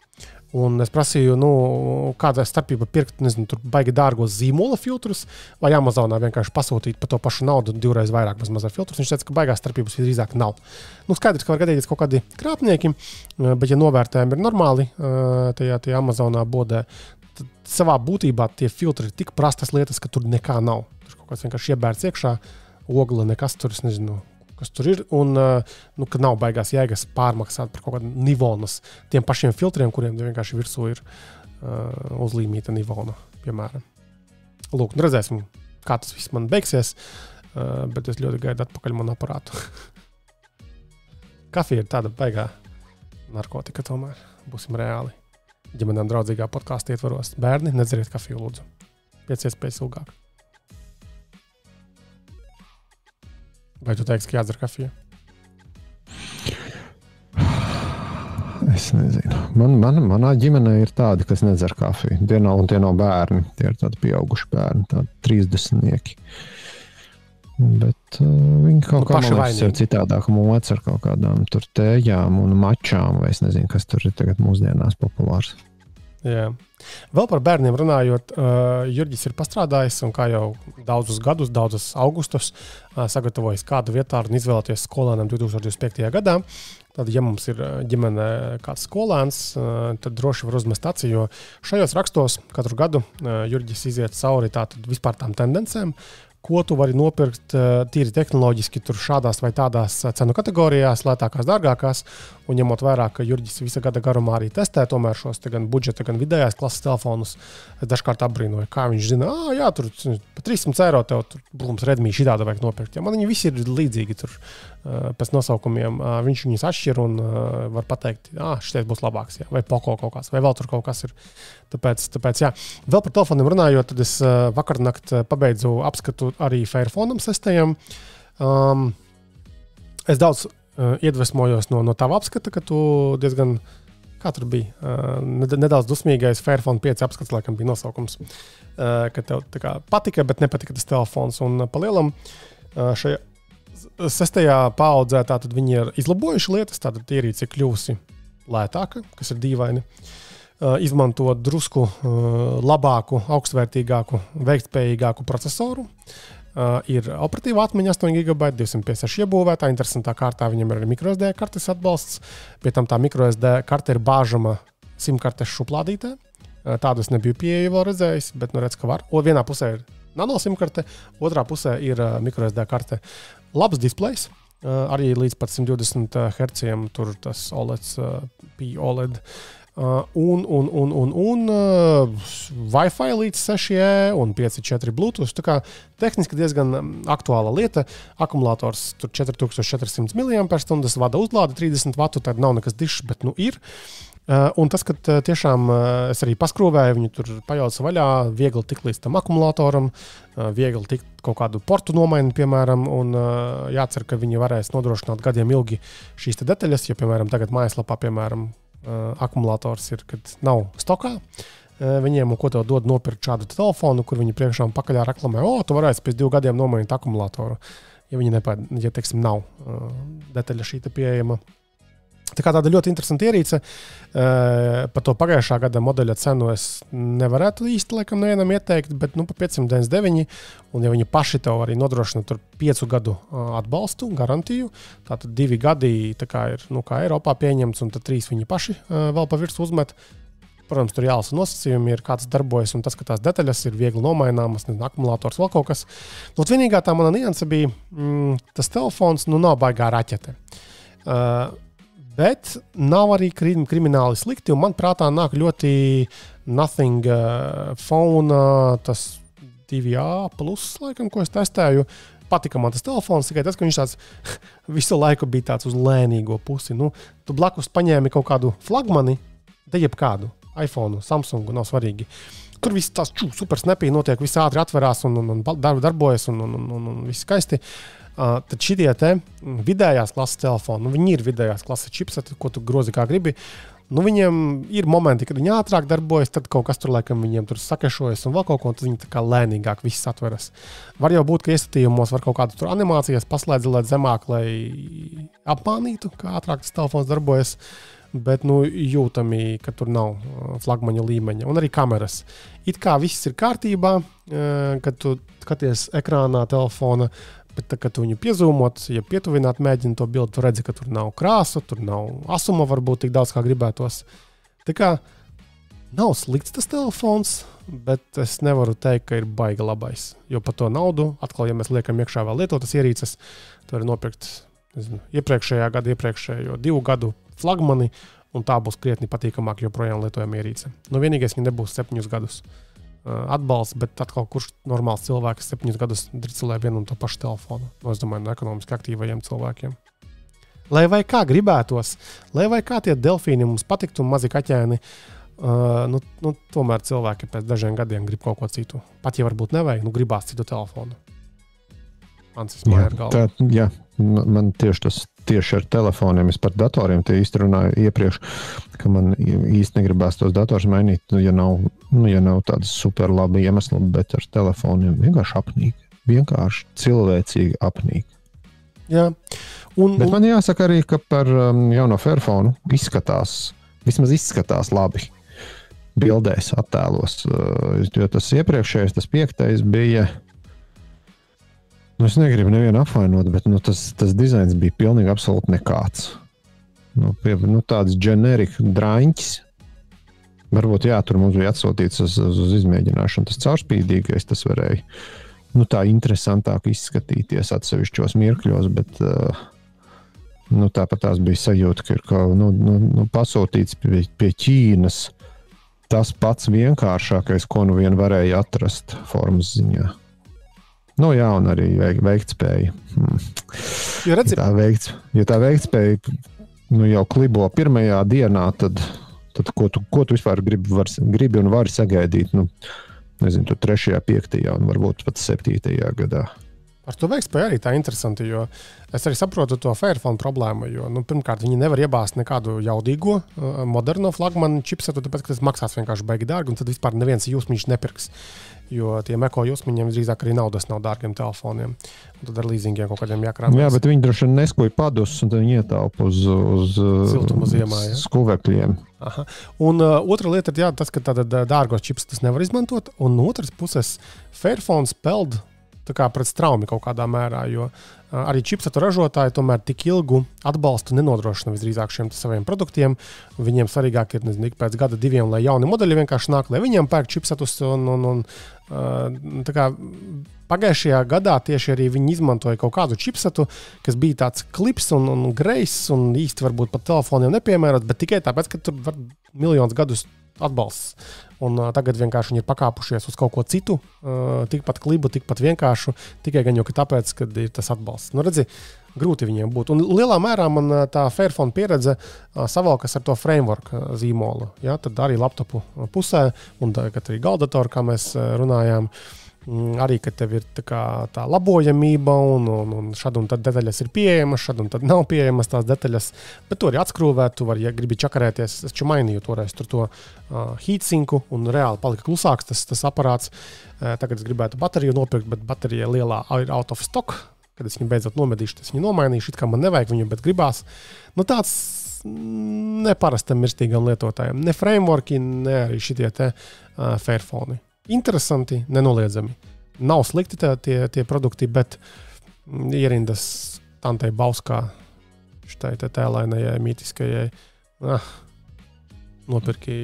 Un es prasīju, kāda starpība pirkt, nezinu, tur baigi dārgos zīmola filtrus, vai Amazonā vienkārši pasūtīt par to pašu naudu 2 reizes vairāk mazā filtrus. Viņš teica, ka baigās starpības drīzāk nav. Skaidrs, ka var gadīties kaut kādi krāpnieki, bet ja novērtējumi ir normāli tajā Amazonā bodē, tad savā būtībā tie filtri ir tik prastas lietas, ka tur nekā nav. Tur kaut kāds vienkārši iebērts iekšā, ogla, nekas tur, es nezinu, kas tur ir, un ka nav baigās jēgas pārmaksāt par kaut kādu nivonas tiem pašiem filtriem, kuriem vienkārši virsū ir uzlīmīta nivona, piemēram. Lūk, redzēsim, kā tas viss man beigsies, bet es ļoti gaidu atpakaļ manu aparātu. Kafija ir tāda baigā narkotika tomēr, būsim reāli. Ģimenēm draudzīgā podkāsta ietvaros. Bērni, nedzeriet kafiju, lūdzu. Pēc iespējas ilgāk. Vai tu teiksi, ka jādzer kafija? Es nezinu. Manā ģimenē ir tādi, kas nedzer kafiju. Tie nav bērni. Tie ir tādi pieauguši bērni, tādi 30-nieki. Bet viņi kaut kā ir citādāk moc ar kaut kādām tur tējām un mačām, vai es nezinu, kas tur ir tagad mūsdienās populārs. Jā. Vēl par bērniem runājot, Jurģis ir pastrādājis un kā jau daudzus gadus, daudzus augustus sagatavojis kādu vietāru un izvēlēties skolēnam 2025. gadā. Tad, ja mums ir ģimenē kāds skolēns, tad droši var uzmest aci, jo šajos rakstos katru gadu Jurģis iziet cauri tātad vispār tām tendencēm, ko tu vari nopirkt tīri tehnoloģiski tur šādās vai tādās cenu kategorijās, lētākās, dārgākās, un ņemot vērā, ka Jurģis visa gada garumā arī testē tomēr šos gan budžeta, gan vidējās klases telefonus, es dažkārt apbrīnoju, kā viņš zina, jā, tur pa 300 eiro tev tur blums Redmi šitāda vajag nopirkt. Ja, man viņi visi ir līdzīgi tur pēc nosaukumiem, viņš viņus atšķir un var pateikt, šitais būs labāks, jā, vai Poco kaut kas, vai vēl tur kaut kas ir. Tāpēc jā. Vēl par telefoniem runājot, tad es vakarnakt pabeidzu apskatu arī Fairphone 6. Es daudz iedvesmojos no tava apskata, ka tu diezgan, kā tur bija, nedaudz dusmīgais Fairphone 5 apskats, laikam bija nosaukums, ka tev tā kā patika, bet nepatika tas telefons. Un pa lielam šajā 6. paaudzē tātad viņi ir izlabojuši lietas, tātad ierīce ir kļuvusi lētāka, kas ir dīvaini. Izmantot drusku labāku, augstvērtīgāku, veiktspējīgāku procesoru. Ir operatīva atmiņa 8 GB, 256 iebūvētā, interesantā kārtā viņam ir arī microSD kartes atbalsts. Pie tam tā microSD karte ir bāžama simkartes šuplādītē. Tādu es nebiju pieeja vēl redzējis, bet redz, ka var. Vienā pusē ir nano simkarte, otrā pusē ir microSD karte. Labs displejs, arī līdz pat 120 Hz, tur tas OLED, P-OLED. Un Wi-Fi līdz 6E un 5.4 Bluetooth. Tā kā tehniski diezgan aktuāla lieta. Akumulators tur 4400 mAh, vada uzlāde 30 W, tad nav nekas dišs, bet ir. Un tas, ka tiešām es arī paskrūvēju, viņu tur pajaucu vaļā, viegli tikt līdz tam akumulatoram, viegli tikt kaut kādu portu nomaini, piemēram, un jācer, ka viņi varēs nodrošināt gadiem ilgi šīs te detaļas, jo, piemēram, tagad mājaslapā, piemēram, akumulators ir, kad nav stokā viņiem, un ko tev dod nopirkt šādu telefonu, kur viņi priekšā un pakaļā reklamē, tu varēsi pēc 2 gadiem nomainīt akumulatoru, ja viņi teiksim, nav detaļa šī te pieejama. Tā kā tāda ļoti interesanta ierīce. Par to pagājušā gada modeļa cenu es nevarētu īsti laikam nevienam ieteikt, bet pa 599, un ja viņi paši tev arī nodrošina tur 5 gadu atbalstu, garantiju, tātad 2 gadi tā kā ir, kā Eiropā pieņemts, un tad 3 viņi paši vēl pa virsmu uzmet. Protams, tur jālasa nosacījumi, ir kāds darbojas, un tas, ka tās detaļas ir viegli nomaināmas, akumulators vēl kaut kas. Vienīgā tā mana nianse bija, tas telefons, nav baigā raķete. Bet nav arī krimināli slikti, un man prātā nāk ļoti Nothing phone, tas 2A+, laikam, ko es testēju, patika man tas telefons, tikai tas, ka viņš tāds visu laiku bija tāds uz lēnīgo pusi. Nu, tu blakus paņēmi kaut kādu flagmani, te jebkādu iPhone, Samsungu, nav svarīgi. Tur viss tās super snapī notiek, viss ātri atverās un darbojas un viss skaisti. Tad šitie te vidējās klases telefoni, viņi ir vidējās klases čipseti, ko tu grozi kā gribi. Viņiem ir momenti, kad viņi ātrāk darbojas, tad kaut kas tur laikam viņiem tur sakešojas un vēl kaut ko, un tad viņi tā kā lēnīgāk viss atveras. Var jau būt, ka iestatījumos var kaut kādas tur animācijas paslēdzelēt zemāk, lai apmānītu, kā ātrāk tas telefons darbojas, bet jūtami, ka tur nav flagmaņa līmeņa. Un arī kameras. It kā viss ir kārtībā, kad tu skaties ekrānā telefona, bet tā, kad tu viņu piezūmot, ja pietuvināt mēģini to bildi, tu redzi, ka tur nav krāsu, tur nav asuma varbūt tik daudz, kā gribētos. Tā kā nav slikts tas telefons, bet es nevaru teikt, ka ir baigi labais. Jo par to naudu, atkal, ja mēs liekam iekšā vēl lietotas ierīces, tu vari nopirkt iepriekšējo 2 gadu flagmani, un tā būs krietni patīkamāk joprojām lietojama ierīce. Vienīgais, viņa nebūs 7 gadus atbalsts, bet atkal kurš normāls cilvēks 7 gadus dricelē vienu un to pašu telefonu. Es domāju, no ekonomiski aktīvajiem cilvēkiem. Lai vai kā gribētos, lai vai kā tie delfīni mums patiktu un mazi kaķēni, tomēr cilvēki pēc dažiem gadiem grib kaut ko citu. Pat ja varbūt nevajag, gribās citu telefonu. Jā, man tieši ar telefoniem, es par datoriem te īsti runāju iepriekš, ka man īsti negribās tos dators mainīt, ja nav tādas super labi iemesli, bet ar telefoniem vienkārši apnīgi, vienkārši cilvēcīgi apnīgi. Jā. Bet man jāsaka arī, ka par jauno Fairphone vismaz izskatās labi bildēs, attēlos, jo tas iepriekšējais, tas 5. bija. Es negribu nevienu apvainot, bet tas dizains bija pilnīgi absolūti nekāds. Tāds generika draņķis. Varbūt, tur mums bija atsūtīts uz izmēģināšanu. Tas caurspīdīgais, tas varēja tā interesantāk izskatīties atsevišķos mirkļos, bet tāpat tās bija sajūta, ka ir pasūtīts pie Ķīnas tas pats vienkāršākais, ko vien varēja atrast formas ziņā. Un arī veiktspēja. Ja tā veiktspēja jau klibo pirmajā dienā, tad ko tu vispār gribi un vari sagaidīt, tu 3., 5. un varbūt pat 7. gadā. Ar to veiktspēju arī tā interesanti, jo es arī saprotu to Fairphone problēmu, jo, pirmkārt, viņi nevar iebāzt nekādu jaudīgo, moderno flagmanu čipsetu, tāpēc, ka tas maksās vienkārši baigi dārgi, un tad vispār neviens jūsmiņš nepirks, jo tiem eko jūsmiņiem drīzāk arī naudas nav dārgiem telefoniem, un tad ar līzingiem kaut kādiem jākrāpjas. Jā, bet viņi droši vien neskuja padus, un tad viņi ietaupa uz siltumu ziemā, skuvekļiem. Aha. Un otra lieta ir tas, ka tāda dārgos čipsetus nevar izmantot, un no otras puses Fairphone peld tā kā pret straumi kaut kādā mērā, jo arī čipsetu ražotāji tomēr tik ilgu atbalstu nenodrošina visdrīzāk šiem saviem produktiem. Viņiem svarīgāk ir, pēc gada 2, lai jauni modeļi vienkārši nāk, lai viņiem pērk čipsetus. Tā kā pagājušajā gadā tieši arī viņi izmantoja kaut kādu čipsetu, kas bija tāds klips un grejs un īsti varbūt pat telefoniem nepiemērots, bet tikai tāpēc, ka tur var miljonus gadus atbalsts. Un tagad vienkārši viņi ir pakāpušies uz kaut ko citu, tikpat klibu, tikpat vienkāršu, tikai gan jau tāpēc, ka ir tas atbalsts. Redzi, grūti viņiem būt. Un lielā mērā man tā Fairphone pieredze savalkas ar to framework zīmolu. Ja? Tad arī laptopu pusē, un tagad arī galdatoru, kā mēs runājām, arī, ka tev ir tā labojamība un šad un tad detaļas ir pieejamas, šad un tad nav pieejamas tās detaļas, bet to arī atskrūvēt, tu vari, ja gribi čakarēties, es mainīju toreiz tur to heatsinku un reāli palika klusāks tas aparāts. Tagad es gribētu bateriju nopirkt, bet baterija lielā ir out of stock, kad es viņu beidzot nomedīšu, es viņu nomainīšu, it kā man nevajag viņu, bet gribās. Tāds neparastam mirstīgam lietotājiem, ne frameworki, ne arī šitie te Fairphone. Interesanti, nenoliedzami. Nav slikti tie produkti, bet ierindas Tantei Bauskā, šitai tēlainajai, mītiskajai, nopirki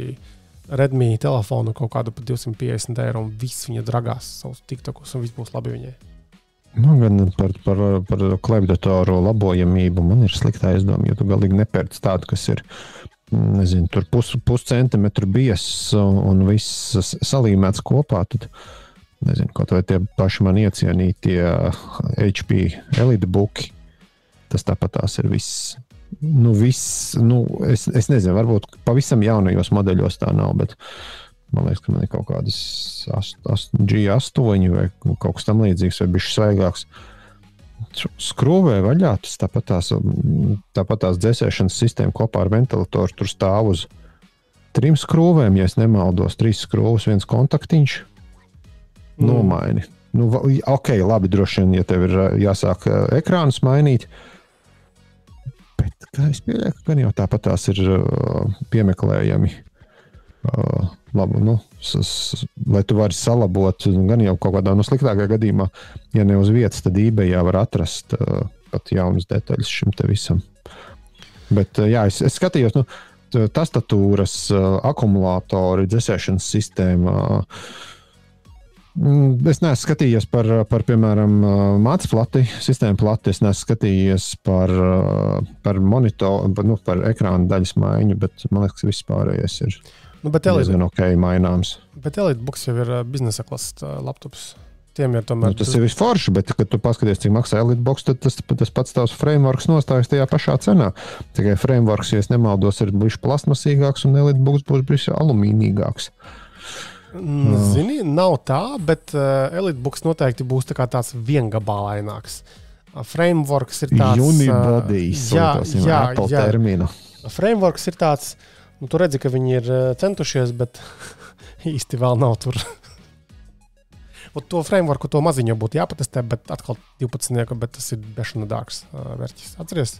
Redmi telefonu kaut kādu par 250 € un viss viņa dragās savus tiktokus un viss būs labi viņai. Gan par klaipdatoru labojamību man ir sliktā aizdoma, jo tu galīgi nepērc tādu, kas ir tur puscentimetru biezs un viss salīmēts kopā, tad nezinu, kaut vai tie paši man iecienītie HP EliteBooki, tas tāpat tās ir viss. Es nezinu, varbūt pavisam jaunajos modeļos tā nav, bet man liekas, ka man ir kaut kādas G8 vai kaut kas tam līdzīgs, vai bišķi svaigāks. Skrūvē vaļā, tas tāpat tās dzēsēšanas sistēma kopā ar ventilatoru tur stāv uz 3 skrūvēm, ja es nemaldos, 3 skrūvus, 1 kontaktiņš, nomaini. Ok, labi, droši vien, ja tev ir jāsāk ekrānus mainīt, bet kā es pieļauju, ka gan jau tāpat tās ir piemeklējami. Labi, lai tu vari salabot, gan jau kaut kādā sliktākajā gadījumā, ja ne uz vietas, tad eBayā var atrast pat jaunas detaļas šim te visam. Bet jā, es skatījos, tastatūras, akumulātori, dzēsēšanas sistēma. Es neesmu skatījies par piemēram, mātes plati, sistēmu plati, es neesmu skatījies par monitoru, par ekrāna daļas maiņu, bet man liekas, ka viss pārējais ir. Diezgan ok maināms. Bet EliteBooks jau ir biznesa klases laptops. Tiem ir tomēr... Tas ir visforši, bet, kad tu paskaties, cik maksā EliteBooks, tad tas pats tavs frameworks nostājas tajā pašā cenā. Tikai frameworks, ja es nemaldos, ir bišķi plastmasīgāks un EliteBooks būs bišķi alumīnīgāks. Zini, nav tā, bet EliteBooks noteikti būs tāds viengabalaināks. Frameworks ir tāds... Unibodies, Apple terminu. Frameworks ir tāds... Tu redzi, ka viņi ir centušies, bet īsti vēl nav tur. To frameworku, to maziņu būtu jāpatestē, bet atkal 12, bet tas ir bešana dārgs vērķis. Atceries?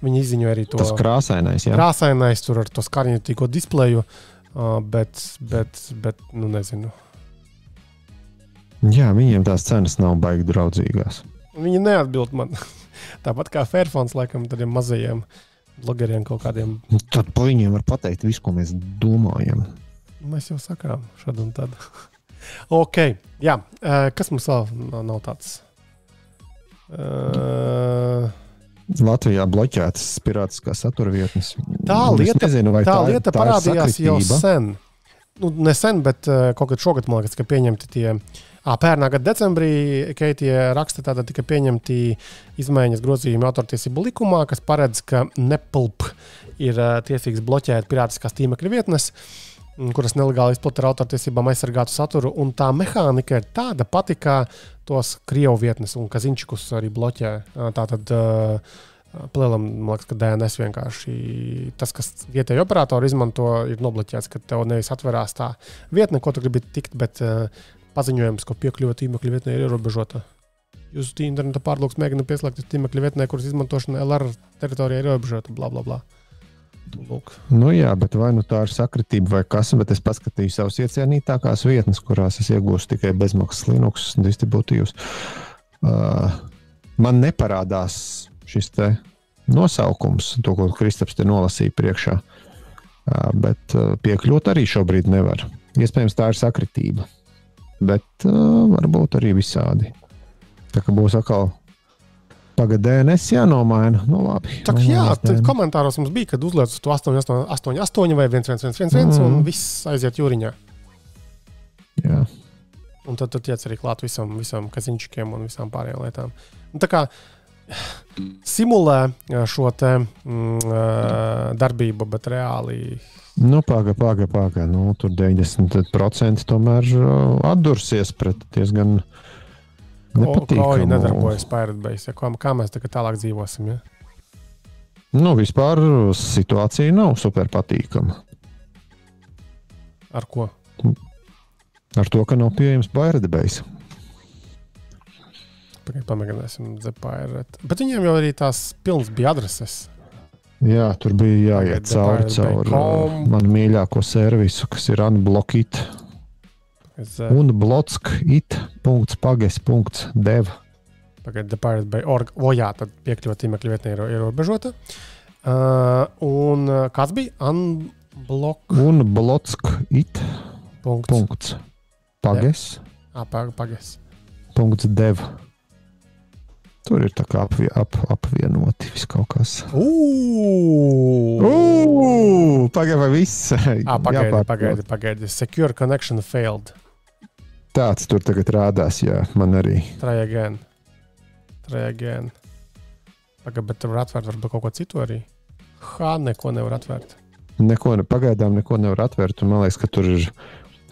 Viņi izziņoja arī to... Tas krāsainais, jā. Krāsainais, tur ar to skarņotīgo displeju, bet nezinu. Jā, viņiem tās cenas nav baigi draudzīgās. Viņi neatbild man. Tāpat kā Fairphones, laikam, tādiem mazajiem blogeriem kaut kādiem. Tad pa viņiem var pateikt visu, ko mēs domājam. Mēs jau sakām šad un tad. Ok, jā. Kas mums vēl nav tāds? Latvijā bloķētas pirātiskās satura vietnes. Tā lieta parādījās jau sen. Nesen, bet kaut kad šogad, man liekas, ka pieņemti tie... Pērnā gada decembrī Keitie raksta, tātad tika pieņemti izmaiņas grozījumi autortiesību likumā, kas paredz, ka Nepulp ir tiesīgs bloķēt pirātiskās tīmekļa vietnes, kuras nelegāli izplata ar autortiesībām aizsargātu saturu, un tā mehānika ir tāda pati, kā tos Krievu vietnes, un Kaziņčikus arī bloķē. Tātad plēlam, man liekas, ka DNS vienkārši tas, kas vietēji operatori izmanto, ir nobloķēts, ka tev nevis atverās tā vietne, ko tu gribi tikt, bet paziņojums, ko piekļuva tīmekļa vietnē ir ierobežota. Jūsu interneta pārlūks mēģina pieslēgties tīmekļa vietnē, kuras izmantošana LR teritorijā ir ierobežota, bla, bla, bla. Lūk. Jā, bet vai tā ir sakritība vai kas, bet es paskatīju savas iecienītākās vietnes, kurās es iegūstu tikai bezmaksas Linux distribūtīvus. Man neparādās šis te nosaukums, to, ko Kristaps te nolasīja priekšā, bet piekļūt arī šobrīd nevar. Iespējams, tā ir sakritība. Bet varbūt arī visādi. Tā kā būs atkal DNS jānomaina. Labi. Jā, komentāros mums bija, kad uzliec uz to 888 vai 1111 un viss aiziet jūriņā. Jā. Un tad tiec arī klāt visam kaziņčikiem un visām pārējām lietām. Tā kā simulē šo te darbību, bet reāli... Paga. Tur 90% tomēr atdursies pret diezgan nepatīkamu. Ko nedarbojas Pirate Base? Kā mēs tagad tālāk dzīvosim? Ja? Vispār situācija nav super patīkama. Ar ko? Ar to, ka nav pieejams Pirate Base. Pamēģināsim Pirate. Bet viņiem jau arī tās pilns bija adreses. Jā, tur bija jāiet cauri manu mīļāko servisu, kas ir Unblockit. Unblockit.pages.dev. ThePirateBay.org. Jā, tad piekļuva tīmekļa vietnē ir ierobežota. Un kāds bija? Unblockit.pages.dev. Tur ir tā kā apvienoti viss kaut kas. Pagaidi, vai viss? Pagaidi. Secure connection failed. tāds tur tagad rādās, jā, man arī. Try again. Pagad, bet tur var atvērt varbūt kaut ko citu arī. Neko nevar atvērt. Pagaidām neko nevar atvērt, un man liekas, ka tur ir,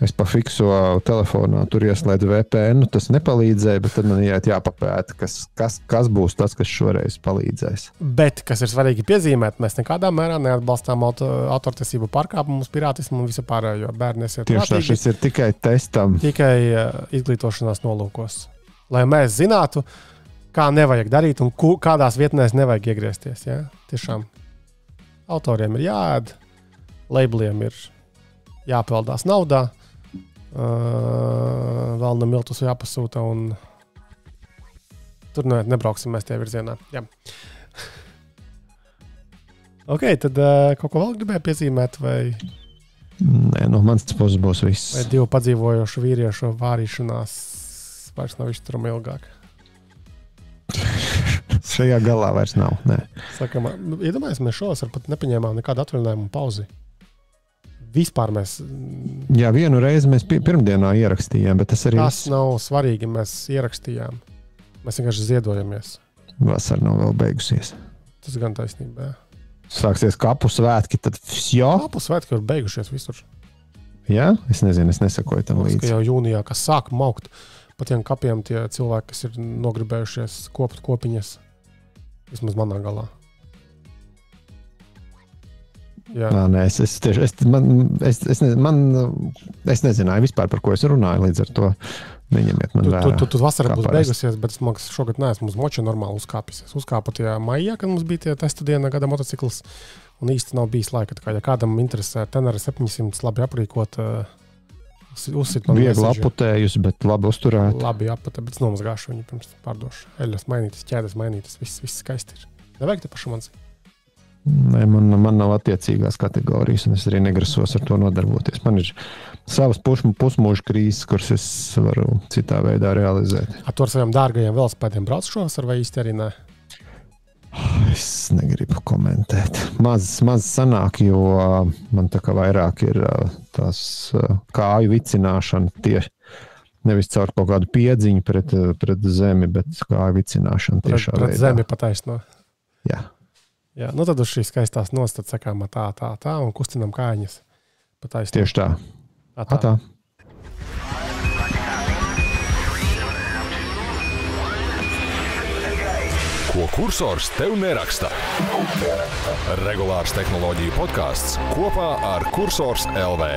es pa fikso telefonā, tur ieslēdzu VPN, tas nepalīdzēja, bet tad man jāpapēta, kas būs tas, kas šoreiz palīdzēs. Bet, kas ir svarīgi piezīmēt, mēs nekādā mērā neatbalstām autortiesību pārkāpumus, pirātismu un visu pārējo. Bērni esiet tieši tā, šis ir tikai testam. Tikai izglītošanās nolūkos. Lai mēs zinātu, kā nevajag darīt un kādās vietnēs nevajag iegriezties. Ja? Tiešām autoriem ir jāēd, labeliem ir jāpeldās naudā, vēl no miltus jāpasūta un tur nebrauksim mēs tie virzienā. Jā. Ok, tad kaut ko vēl gribēju piezīmēt vai... Nē, no manas puses būs viss. Vai divu padzīvojošu vīriešu vārīšanās vairs nav izturama ilgāk? Šajā galā vairs nav, nē. Sakam, iedomājamies šovasar pat nepaņēmām nekādu atvaļinājumu un pauzi. Vispār mēs... Jā, vienu reizi mēs pirmdienā ierakstījām, bet tas arī... Tas nav svarīgi, mēs ierakstījām. Mēs vienkārši ziedojamies. Vasara nav vēl beigusies. Tas gan taisnība, jā. Sāksies kapu svētki, tad jā. Kapu svētki ir beigušies visur. Jā? Es nezinu, es nesakoju tam līdzi. Jau jūnijā, kas sāk maukt, pa tiem kapiem tie cilvēki, kas ir nogribējušies kopt kopiņas, vismaz manā galā. Jā. Nē, es nezināju vispār, par ko es runāju, līdz ar to neņemiet man vērā. Tu vasara būs beigusies, bet es šogad neesmu uz moča normāli uzkāpis. Es uzkāpu tajā maijā, kad mums bija tie testa diena gada motocikls, un īsti nav bijis laika. Ja kādam interesē Tenere 700 labi aprīkot, uzsit man viegli aputējus, bet labi uzturēt. Labi aputē, bet es nomazgāšu viņu pirms pārdošu. Eļas mainītas, ķēdes mainītas, viss skaisti ir. Nevajag te pašu manis? Nē, man nav attiecīgās kategorijas, un es arī negrasos ar to nodarboties. Man ir savas pusmūža krīzes, kuras es varu citā veidā realizēt. Tu ar saviem dārgajiem velospēdiem brauc šovasar vai īsti arī ne? Es negribu komentēt. Maz sanāk, jo man tā kā vairāk ir tās kāju vicināšana tieši. Nevis caur kaut kādu piedziņu pret zemi, bet kāju vicināšana tiešā veidā. Pret zemi pataisno. Jā. Jā, nu tad uz šīs skaistās nostat sakām tā un kustinam kājiņas. Pataisno. Tieši tā. Tā. Ko kursors tev neraksta? Regulārs tehnoloģiju podcasts kopā ar Kursors LV.